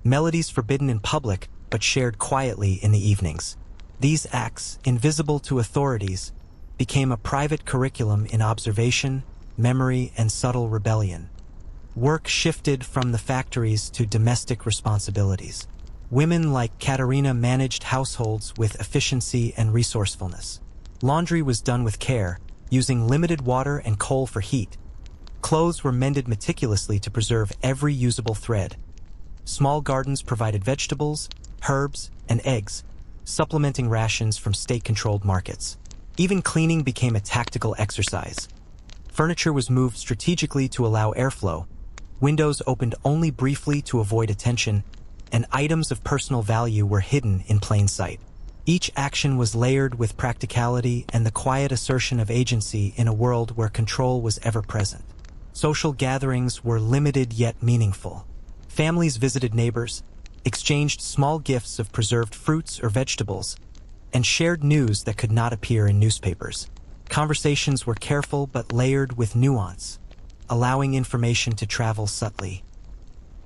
melodies forbidden in public but shared quietly in the evenings. These acts, invisible to authorities, became a private curriculum in observation, memory, and subtle rebellion. Work shifted from the factories to domestic responsibilities. Women like Katerina managed households with efficiency and resourcefulness. Laundry was done with care, using limited water and coal for heat. Clothes were mended meticulously to preserve every usable thread. Small gardens provided vegetables, herbs, and eggs, supplementing rations from state-controlled markets. Even cleaning became a tactical exercise. Furniture was moved strategically to allow airflow, windows opened only briefly to avoid attention, and items of personal value were hidden in plain sight. Each action was layered with practicality and the quiet assertion of agency in a world where control was ever present. Social gatherings were limited yet meaningful. Families visited neighbors, exchanged small gifts of preserved fruits or vegetables, and shared news that could not appear in newspapers. Conversations were careful but layered with nuance, allowing information to travel subtly.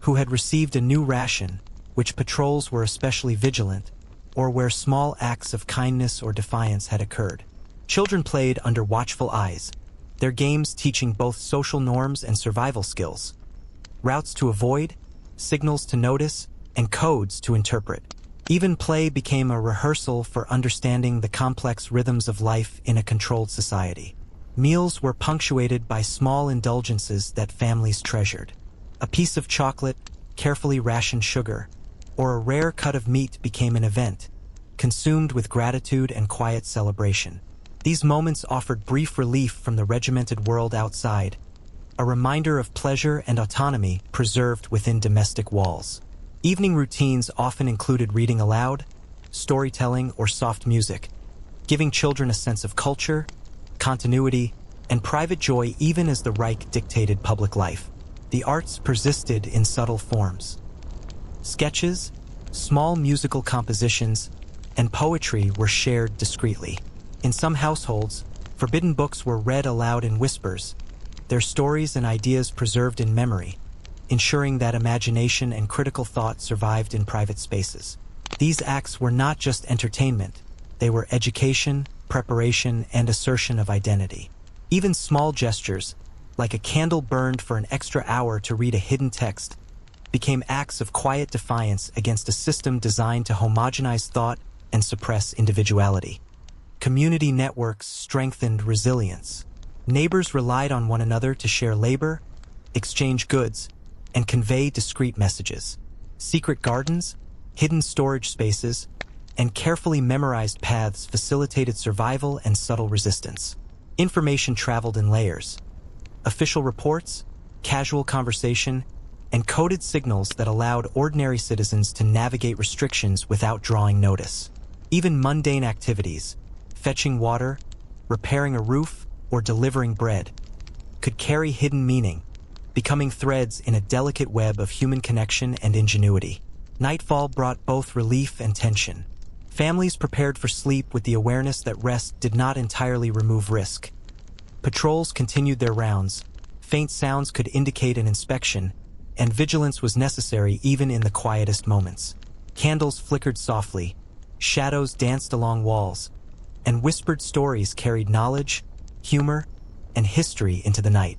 Who had received a new ration, which patrols were especially vigilant, or where small acts of kindness or defiance had occurred. Children played under watchful eyes, their games teaching both social norms and survival skills. Routes to avoid, signals to notice, and codes to interpret. Even play became a rehearsal for understanding the complex rhythms of life in a controlled society. Meals were punctuated by small indulgences that families treasured. A piece of chocolate, carefully rationed sugar, or a rare cut of meat became an event, consumed with gratitude and quiet celebration. These moments offered brief relief from the regimented world outside, a reminder of pleasure and autonomy preserved within domestic walls. Evening routines often included reading aloud, storytelling, or soft music, giving children a sense of culture, continuity, and private joy even as the Reich dictated public life. The arts persisted in subtle forms. Sketches, small musical compositions, and poetry were shared discreetly. In some households, forbidden books were read aloud in whispers, their stories and ideas preserved in memory, ensuring that imagination and critical thought survived in private spaces. These acts were not just entertainment, they were education, preparation, and assertion of identity. Even small gestures, like a candle burned for an extra hour to read a hidden text, became acts of quiet defiance against a system designed to homogenize thought and suppress individuality. Community networks strengthened resilience. Neighbors relied on one another to share labor, exchange goods, and convey discreet messages. Secret gardens, hidden storage spaces, and carefully memorized paths facilitated survival and subtle resistance. Information traveled in layers. Official reports, casual conversation, and coded signals that allowed ordinary citizens to navigate restrictions without drawing notice. Even mundane activities, fetching water, repairing a roof, or delivering bread, could carry hidden meaning, becoming threads in a delicate web of human connection and ingenuity. Nightfall brought both relief and tension. Families prepared for sleep with the awareness that rest did not entirely remove risk. Patrols continued their rounds, faint sounds could indicate an inspection, and vigilance was necessary even in the quietest moments. Candles flickered softly, shadows danced along walls, and whispered stories carried knowledge, humor, and history into the night.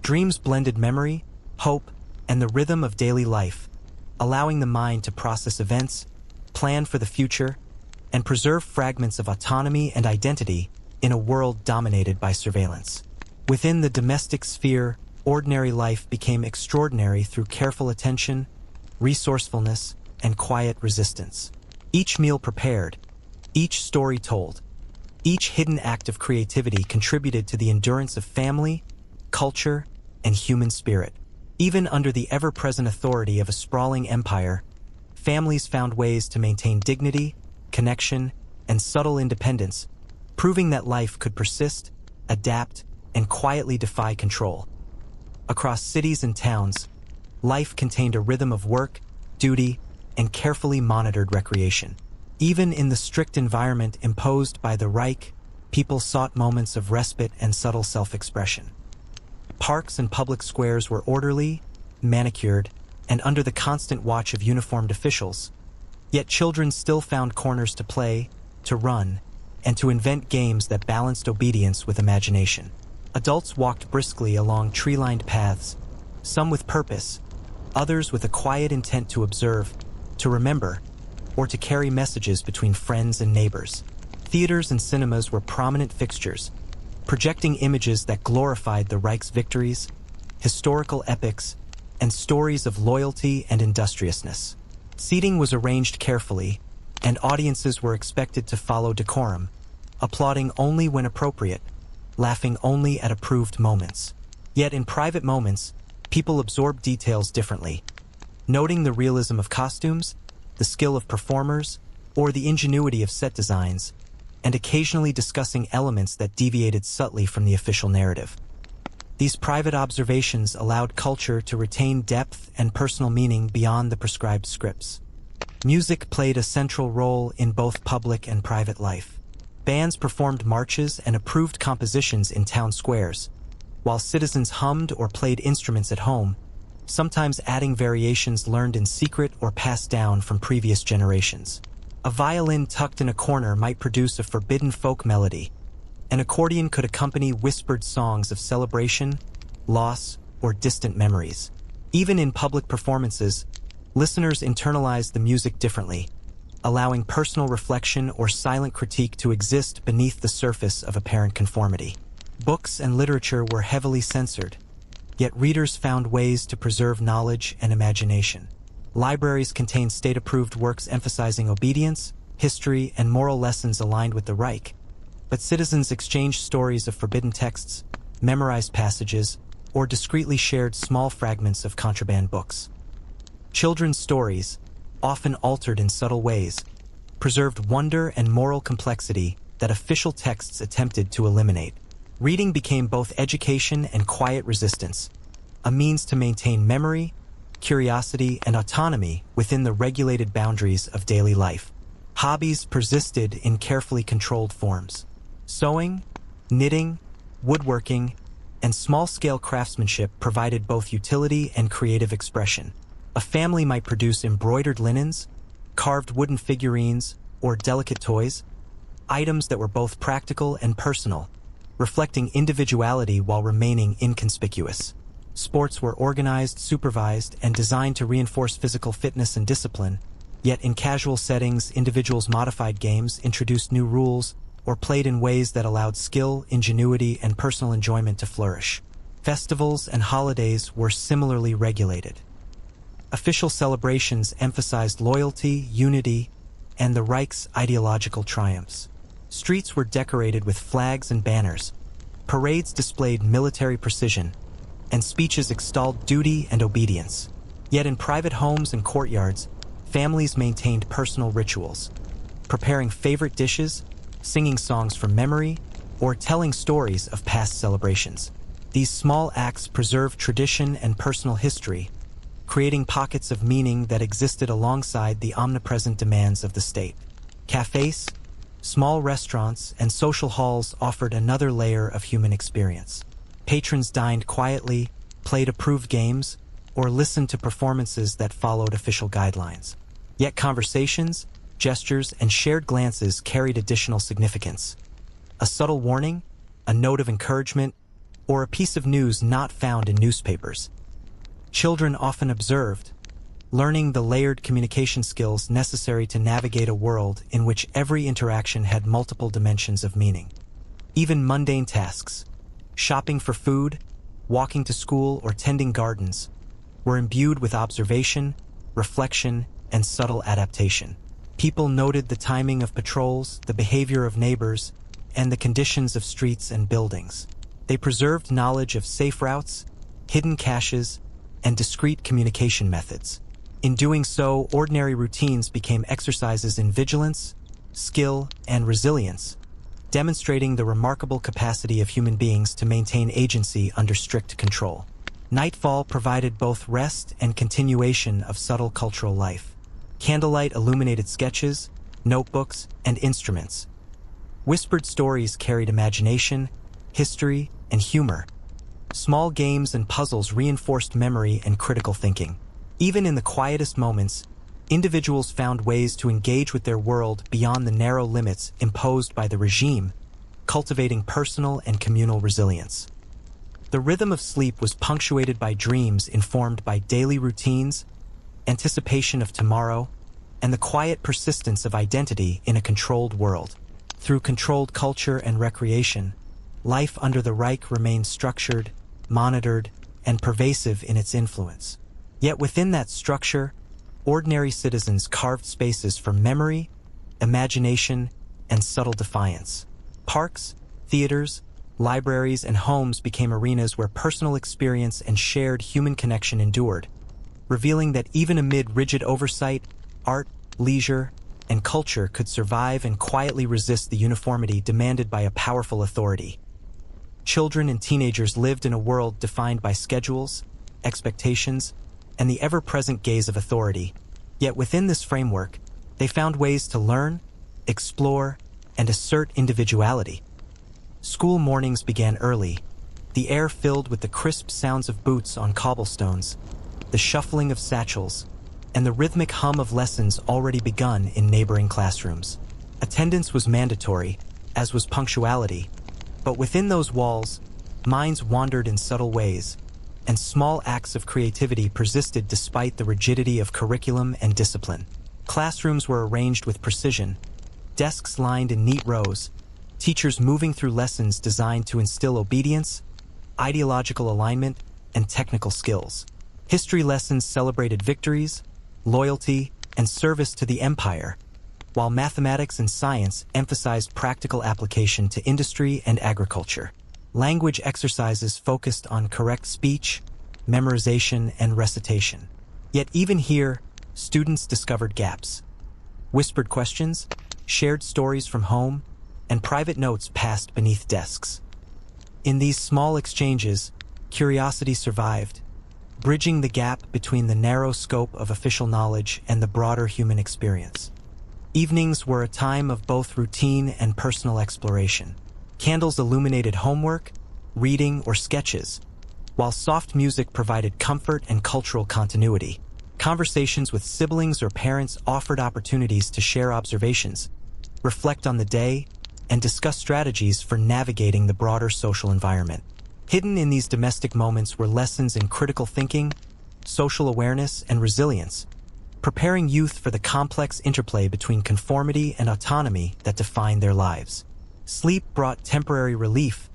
Dreams blended memory, hope, and the rhythm of daily life, allowing the mind to process events, plan for the future, and preserve fragments of autonomy and identity in a world dominated by surveillance. Within the domestic sphere, ordinary life became extraordinary through careful attention, resourcefulness, and quiet resistance. Each meal prepared, each story told, each hidden act of creativity contributed to the endurance of family, culture, and human spirit. Even under the ever-present authority of a sprawling empire, families found ways to maintain dignity, connection, and subtle independence, proving that life could persist, adapt, and quietly defy control. Across cities and towns, life contained a rhythm of work, duty, and carefully monitored recreation. Even in the strict environment imposed by the Reich, people sought moments of respite and subtle self-expression. Parks and public squares were orderly, manicured, and under the constant watch of uniformed officials, yet children still found corners to play, to run, and to invent games that balanced obedience with imagination. Adults walked briskly along tree-lined paths, some with purpose, others with a quiet intent to observe, to remember, or to carry messages between friends and neighbors. Theaters and cinemas were prominent fixtures, projecting images that glorified the Reich's victories, historical epics, and stories of loyalty and industriousness. Seating was arranged carefully, and audiences were expected to follow decorum, applauding only when appropriate, laughing only at approved moments. Yet in private moments, people absorbed details differently, noting the realism of costumes, the skill of performers, or the ingenuity of set designs, and occasionally discussing elements that deviated subtly from the official narrative. These private observations allowed culture to retain depth and personal meaning beyond the prescribed scripts. Music played a central role in both public and private life. Bands performed marches and approved compositions in town squares, while citizens hummed or played instruments at home, sometimes adding variations learned in secret or passed down from previous generations. A violin tucked in a corner might produce a forbidden folk melody. An accordion could accompany whispered songs of celebration, loss, or distant memories. Even in public performances, listeners internalized the music differently, allowing personal reflection or silent critique to exist beneath the surface of apparent conformity. Books and literature were heavily censored, yet readers found ways to preserve knowledge and imagination. Libraries contained state-approved works emphasizing obedience, history, and moral lessons aligned with the Reich, but citizens exchanged stories of forbidden texts, memorized passages, or discreetly shared small fragments of contraband books. Children's stories, often altered in subtle ways, preserved wonder and moral complexity that official texts attempted to eliminate. Reading became both education and quiet resistance, a means to maintain memory, curiosity, and autonomy within the regulated boundaries of daily life. Hobbies persisted in carefully controlled forms. Sewing, knitting, woodworking, and small-scale craftsmanship provided both utility and creative expression. A family might produce embroidered linens, carved wooden figurines, or delicate toys, items that were both practical and personal, reflecting individuality while remaining inconspicuous. Sports were organized, supervised, and designed to reinforce physical fitness and discipline, yet in casual settings, individuals modified games, introduced new rules, or played in ways that allowed skill, ingenuity, and personal enjoyment to flourish. Festivals and holidays were similarly regulated. Official celebrations emphasized loyalty, unity, and the Reich's ideological triumphs. Streets were decorated with flags and banners, parades displayed military precision, and speeches extolled duty and obedience. Yet in private homes and courtyards, families maintained personal rituals, preparing favorite dishes, singing songs from memory, or telling stories of past celebrations. These small acts preserved tradition and personal history, creating pockets of meaning that existed alongside the omnipresent demands of the state. Cafes, small restaurants, and social halls offered another layer of human experience. Patrons dined quietly, played approved games, or listened to performances that followed official guidelines. Yet conversations, gestures, and shared glances carried additional significance. A subtle warning, a note of encouragement, or a piece of news not found in newspapers. Children often observed, learning the layered communication skills necessary to navigate a world in which every interaction had multiple dimensions of meaning. Even mundane tasks, shopping for food, walking to school, or tending gardens, were imbued with observation, reflection, and subtle adaptation. People noted the timing of patrols, the behavior of neighbors, and the conditions of streets and buildings. They preserved knowledge of safe routes, hidden caches, and discrete communication methods. In doing so, ordinary routines became exercises in vigilance, skill, and resilience, demonstrating the remarkable capacity of human beings to maintain agency under strict control. Nightfall provided both rest and continuation of subtle cultural life. Candlelight illuminated sketches, notebooks, and instruments. Whispered stories carried imagination, history, and humor. Small games and puzzles reinforced memory and critical thinking. Even in the quietest moments, individuals found ways to engage with their world beyond the narrow limits imposed by the regime, cultivating personal and communal resilience. The rhythm of sleep was punctuated by dreams informed by daily routines, anticipation of tomorrow, and the quiet persistence of identity in a controlled world. Through controlled culture and recreation, life under the Reich remained structured, monitored, and pervasive in its influence. Yet within that structure, ordinary citizens carved spaces for memory, imagination, and subtle defiance. Parks, theaters, libraries, and homes became arenas where personal experience and shared human connection endured, revealing that even amid rigid oversight, art, leisure, and culture could survive and quietly resist the uniformity demanded by a powerful authority. Children and teenagers lived in a world defined by schedules, expectations, and the ever-present gaze of authority. Yet within this framework, they found ways to learn, explore, and assert individuality. School mornings began early, the air filled with the crisp sounds of boots on cobblestones, the shuffling of satchels, and the rhythmic hum of lessons already begun in neighboring classrooms. Attendance was mandatory, as was punctuality, but within those walls, minds wandered in subtle ways, and small acts of creativity persisted despite the rigidity of curriculum and discipline. Classrooms were arranged with precision, desks lined in neat rows, teachers moving through lessons designed to instill obedience, ideological alignment, and technical skills. History lessons celebrated victories, loyalty, and service to the empire, while mathematics and science emphasized practical application to industry and agriculture. Language exercises focused on correct speech, memorization, and recitation. Yet even here, students discovered gaps. Whispered questions, shared stories from home, and private notes passed beneath desks. In these small exchanges, curiosity survived, bridging the gap between the narrow scope of official knowledge and the broader human experience. Evenings were a time of both routine and personal exploration. Candles illuminated homework, reading, or sketches, while soft music provided comfort and cultural continuity. Conversations with siblings or parents offered opportunities to share observations, reflect on the day, and discuss strategies for navigating the broader social environment. Hidden in these domestic moments were lessons in critical thinking, social awareness, and resilience, preparing youth for the complex interplay between conformity and autonomy that defined their lives. Sleep brought temporary relief,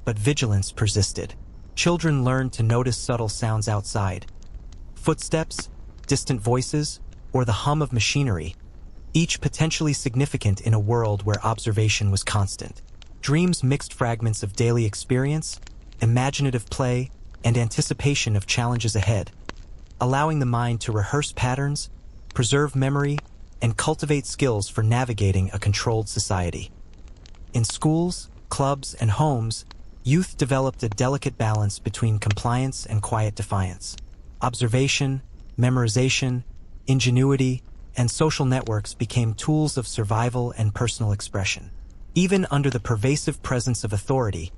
but vigilance persisted. Children learned to notice subtle sounds outside: footsteps, distant voices, or the hum of machinery, each potentially significant in a world where observation was constant. Dreams mixed fragments of daily experience, imaginative play, and anticipation of challenges ahead, allowing the mind to rehearse patterns, preserve memory, and cultivate skills for navigating a controlled society. In schools, clubs, and homes, youth developed a delicate balance between compliance and quiet defiance. Observation, memorization, ingenuity, and social networks became tools of survival and personal expression. Even under the pervasive presence of authority,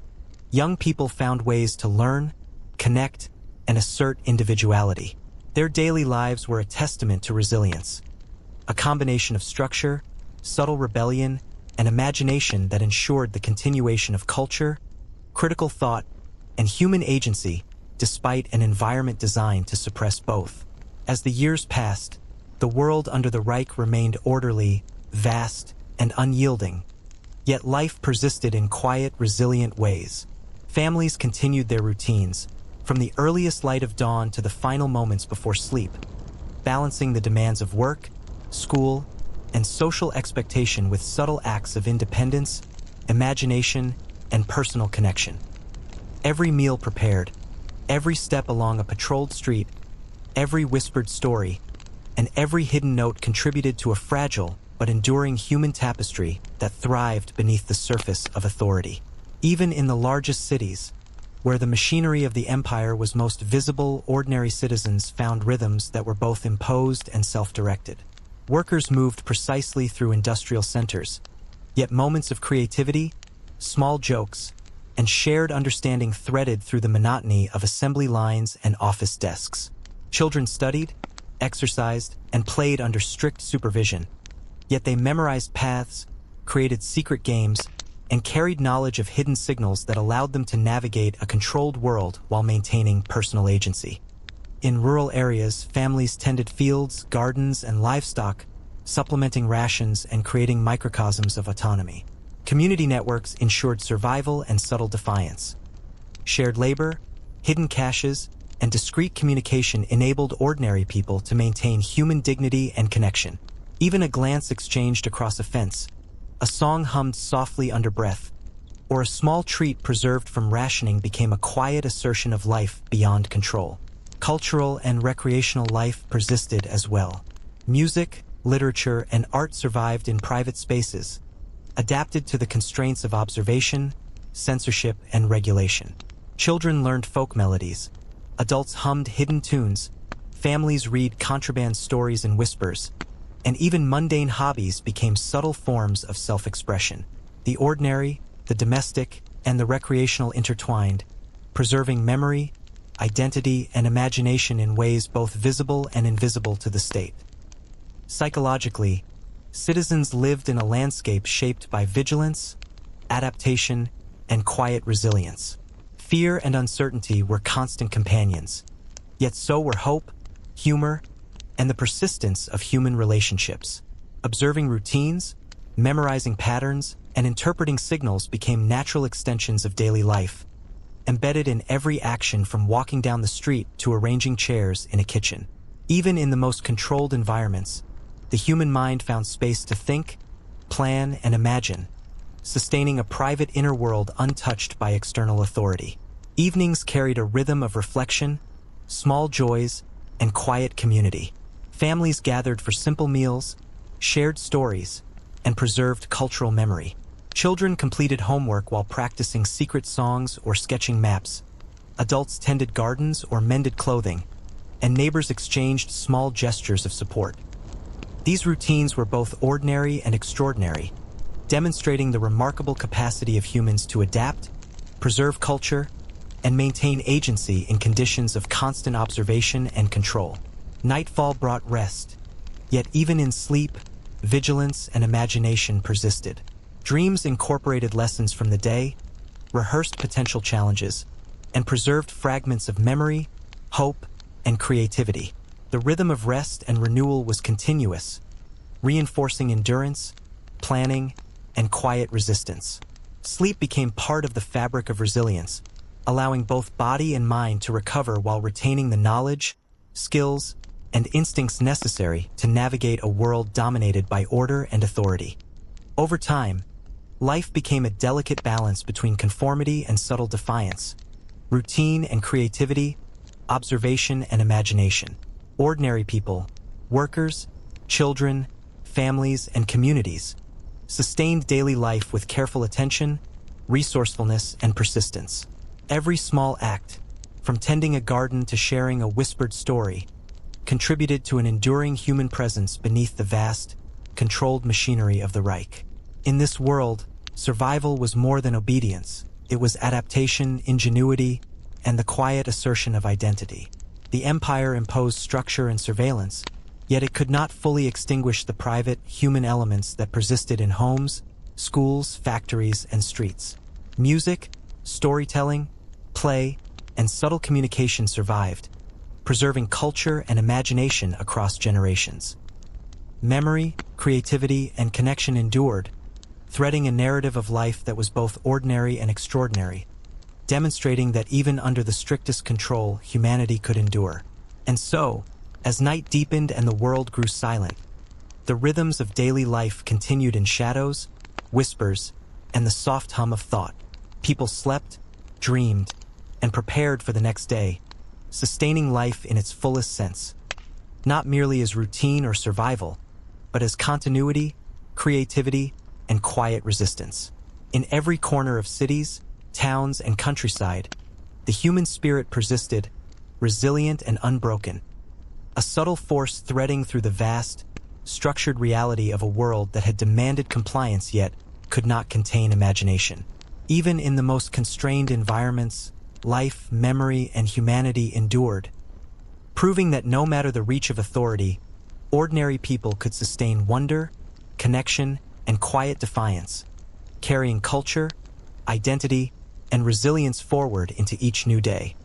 young people found ways to learn, connect, and assert individuality. Their daily lives were a testament to resilience, a combination of structure, subtle rebellion, and imagination that ensured the continuation of culture, critical thought, and human agency despite an environment designed to suppress both. As the years passed, the world under the Reich remained orderly, vast, and unyielding, yet life persisted in quiet, resilient ways. Families continued their routines, from the earliest light of dawn to the final moments before sleep, balancing the demands of work, school, and social expectation with subtle acts of independence, imagination, and personal connection. Every meal prepared, every step along a patrolled street, every whispered story, and every hidden note contributed to a fragile but enduring human tapestry that thrived beneath the surface of authority. Even in the largest cities, where the machinery of the empire was most visible, ordinary citizens found rhythms that were both imposed and self-directed. Workers moved precisely through industrial centers, yet moments of creativity, small jokes, and shared understanding threaded through the monotony of assembly lines and office desks. Children studied, exercised, and played under strict supervision, yet they memorized paths, created secret games, and carried knowledge of hidden signals that allowed them to navigate a controlled world while maintaining personal agency. In rural areas, families tended fields, gardens, and livestock, supplementing rations and creating microcosms of autonomy. Community networks ensured survival and subtle defiance. Shared labor, hidden caches, and discreet communication enabled ordinary people to maintain human dignity and connection. Even a glance exchanged across a fence, a song hummed softly under breath, or a small treat preserved from rationing became a quiet assertion of life beyond control. Cultural and recreational life persisted as well. Music, literature, and art survived in private spaces, adapted to the constraints of observation, censorship, and regulation. Children learned folk melodies, adults hummed hidden tunes, families read contraband stories in whispers, and even mundane hobbies became subtle forms of self-expression. The ordinary, the domestic, and the recreational intertwined, preserving memory, identity, and imagination in ways both visible and invisible to the state. Psychologically, citizens lived in a landscape shaped by vigilance, adaptation, and quiet resilience. Fear and uncertainty were constant companions, yet so were hope, humor, and the persistence of human relationships. Observing routines, memorizing patterns, and interpreting signals became natural extensions of daily life, embedded in every action from walking down the street to arranging chairs in a kitchen. Even in the most controlled environments, the human mind found space to think, plan, and imagine, sustaining a private inner world untouched by external authority. Evenings carried a rhythm of reflection, small joys, and quiet community. Families gathered for simple meals, shared stories, and preserved cultural memory. Children completed homework while practicing secret songs or sketching maps. Adults tended gardens or mended clothing, and neighbors exchanged small gestures of support. These routines were both ordinary and extraordinary, demonstrating the remarkable capacity of humans to adapt, preserve culture, and maintain agency in conditions of constant observation and control. Nightfall brought rest, yet even in sleep, vigilance and imagination persisted. Dreams incorporated lessons from the day, rehearsed potential challenges, and preserved fragments of memory, hope, and creativity. The rhythm of rest and renewal was continuous, reinforcing endurance, planning, and quiet resistance. Sleep became part of the fabric of resilience, allowing both body and mind to recover while retaining the knowledge, skills, and instincts necessary to navigate a world dominated by order and authority. Over time, life became a delicate balance between conformity and subtle defiance, routine and creativity, observation and imagination. Ordinary people, workers, children, families, and communities sustained daily life with careful attention, resourcefulness, and persistence. Every small act, from tending a garden to sharing a whispered story, contributed to an enduring human presence beneath the vast, controlled machinery of the Reich. In this world, survival was more than obedience. It was adaptation, ingenuity, and the quiet assertion of identity. The empire imposed structure and surveillance, yet it could not fully extinguish the private, human elements that persisted in homes, schools, factories, and streets. Music, storytelling, play, and subtle communication survived, preserving culture and imagination across generations. Memory, creativity, and connection endured, threading a narrative of life that was both ordinary and extraordinary, demonstrating that even under the strictest control, humanity could endure. And so, as night deepened and the world grew silent, the rhythms of daily life continued in shadows, whispers, and the soft hum of thought. People slept, dreamed, and prepared for the next day, sustaining life in its fullest sense, not merely as routine or survival, but as continuity, creativity, and quiet resistance. In every corner of cities, towns, and countryside, the human spirit persisted, resilient and unbroken, a subtle force threading through the vast, structured reality of a world that had demanded compliance yet could not contain imagination. Even in the most constrained environments, life, memory, and humanity endured, proving that no matter the reach of authority, ordinary people could sustain wonder, connection, and quiet defiance, carrying culture, identity, and resilience forward into each new day.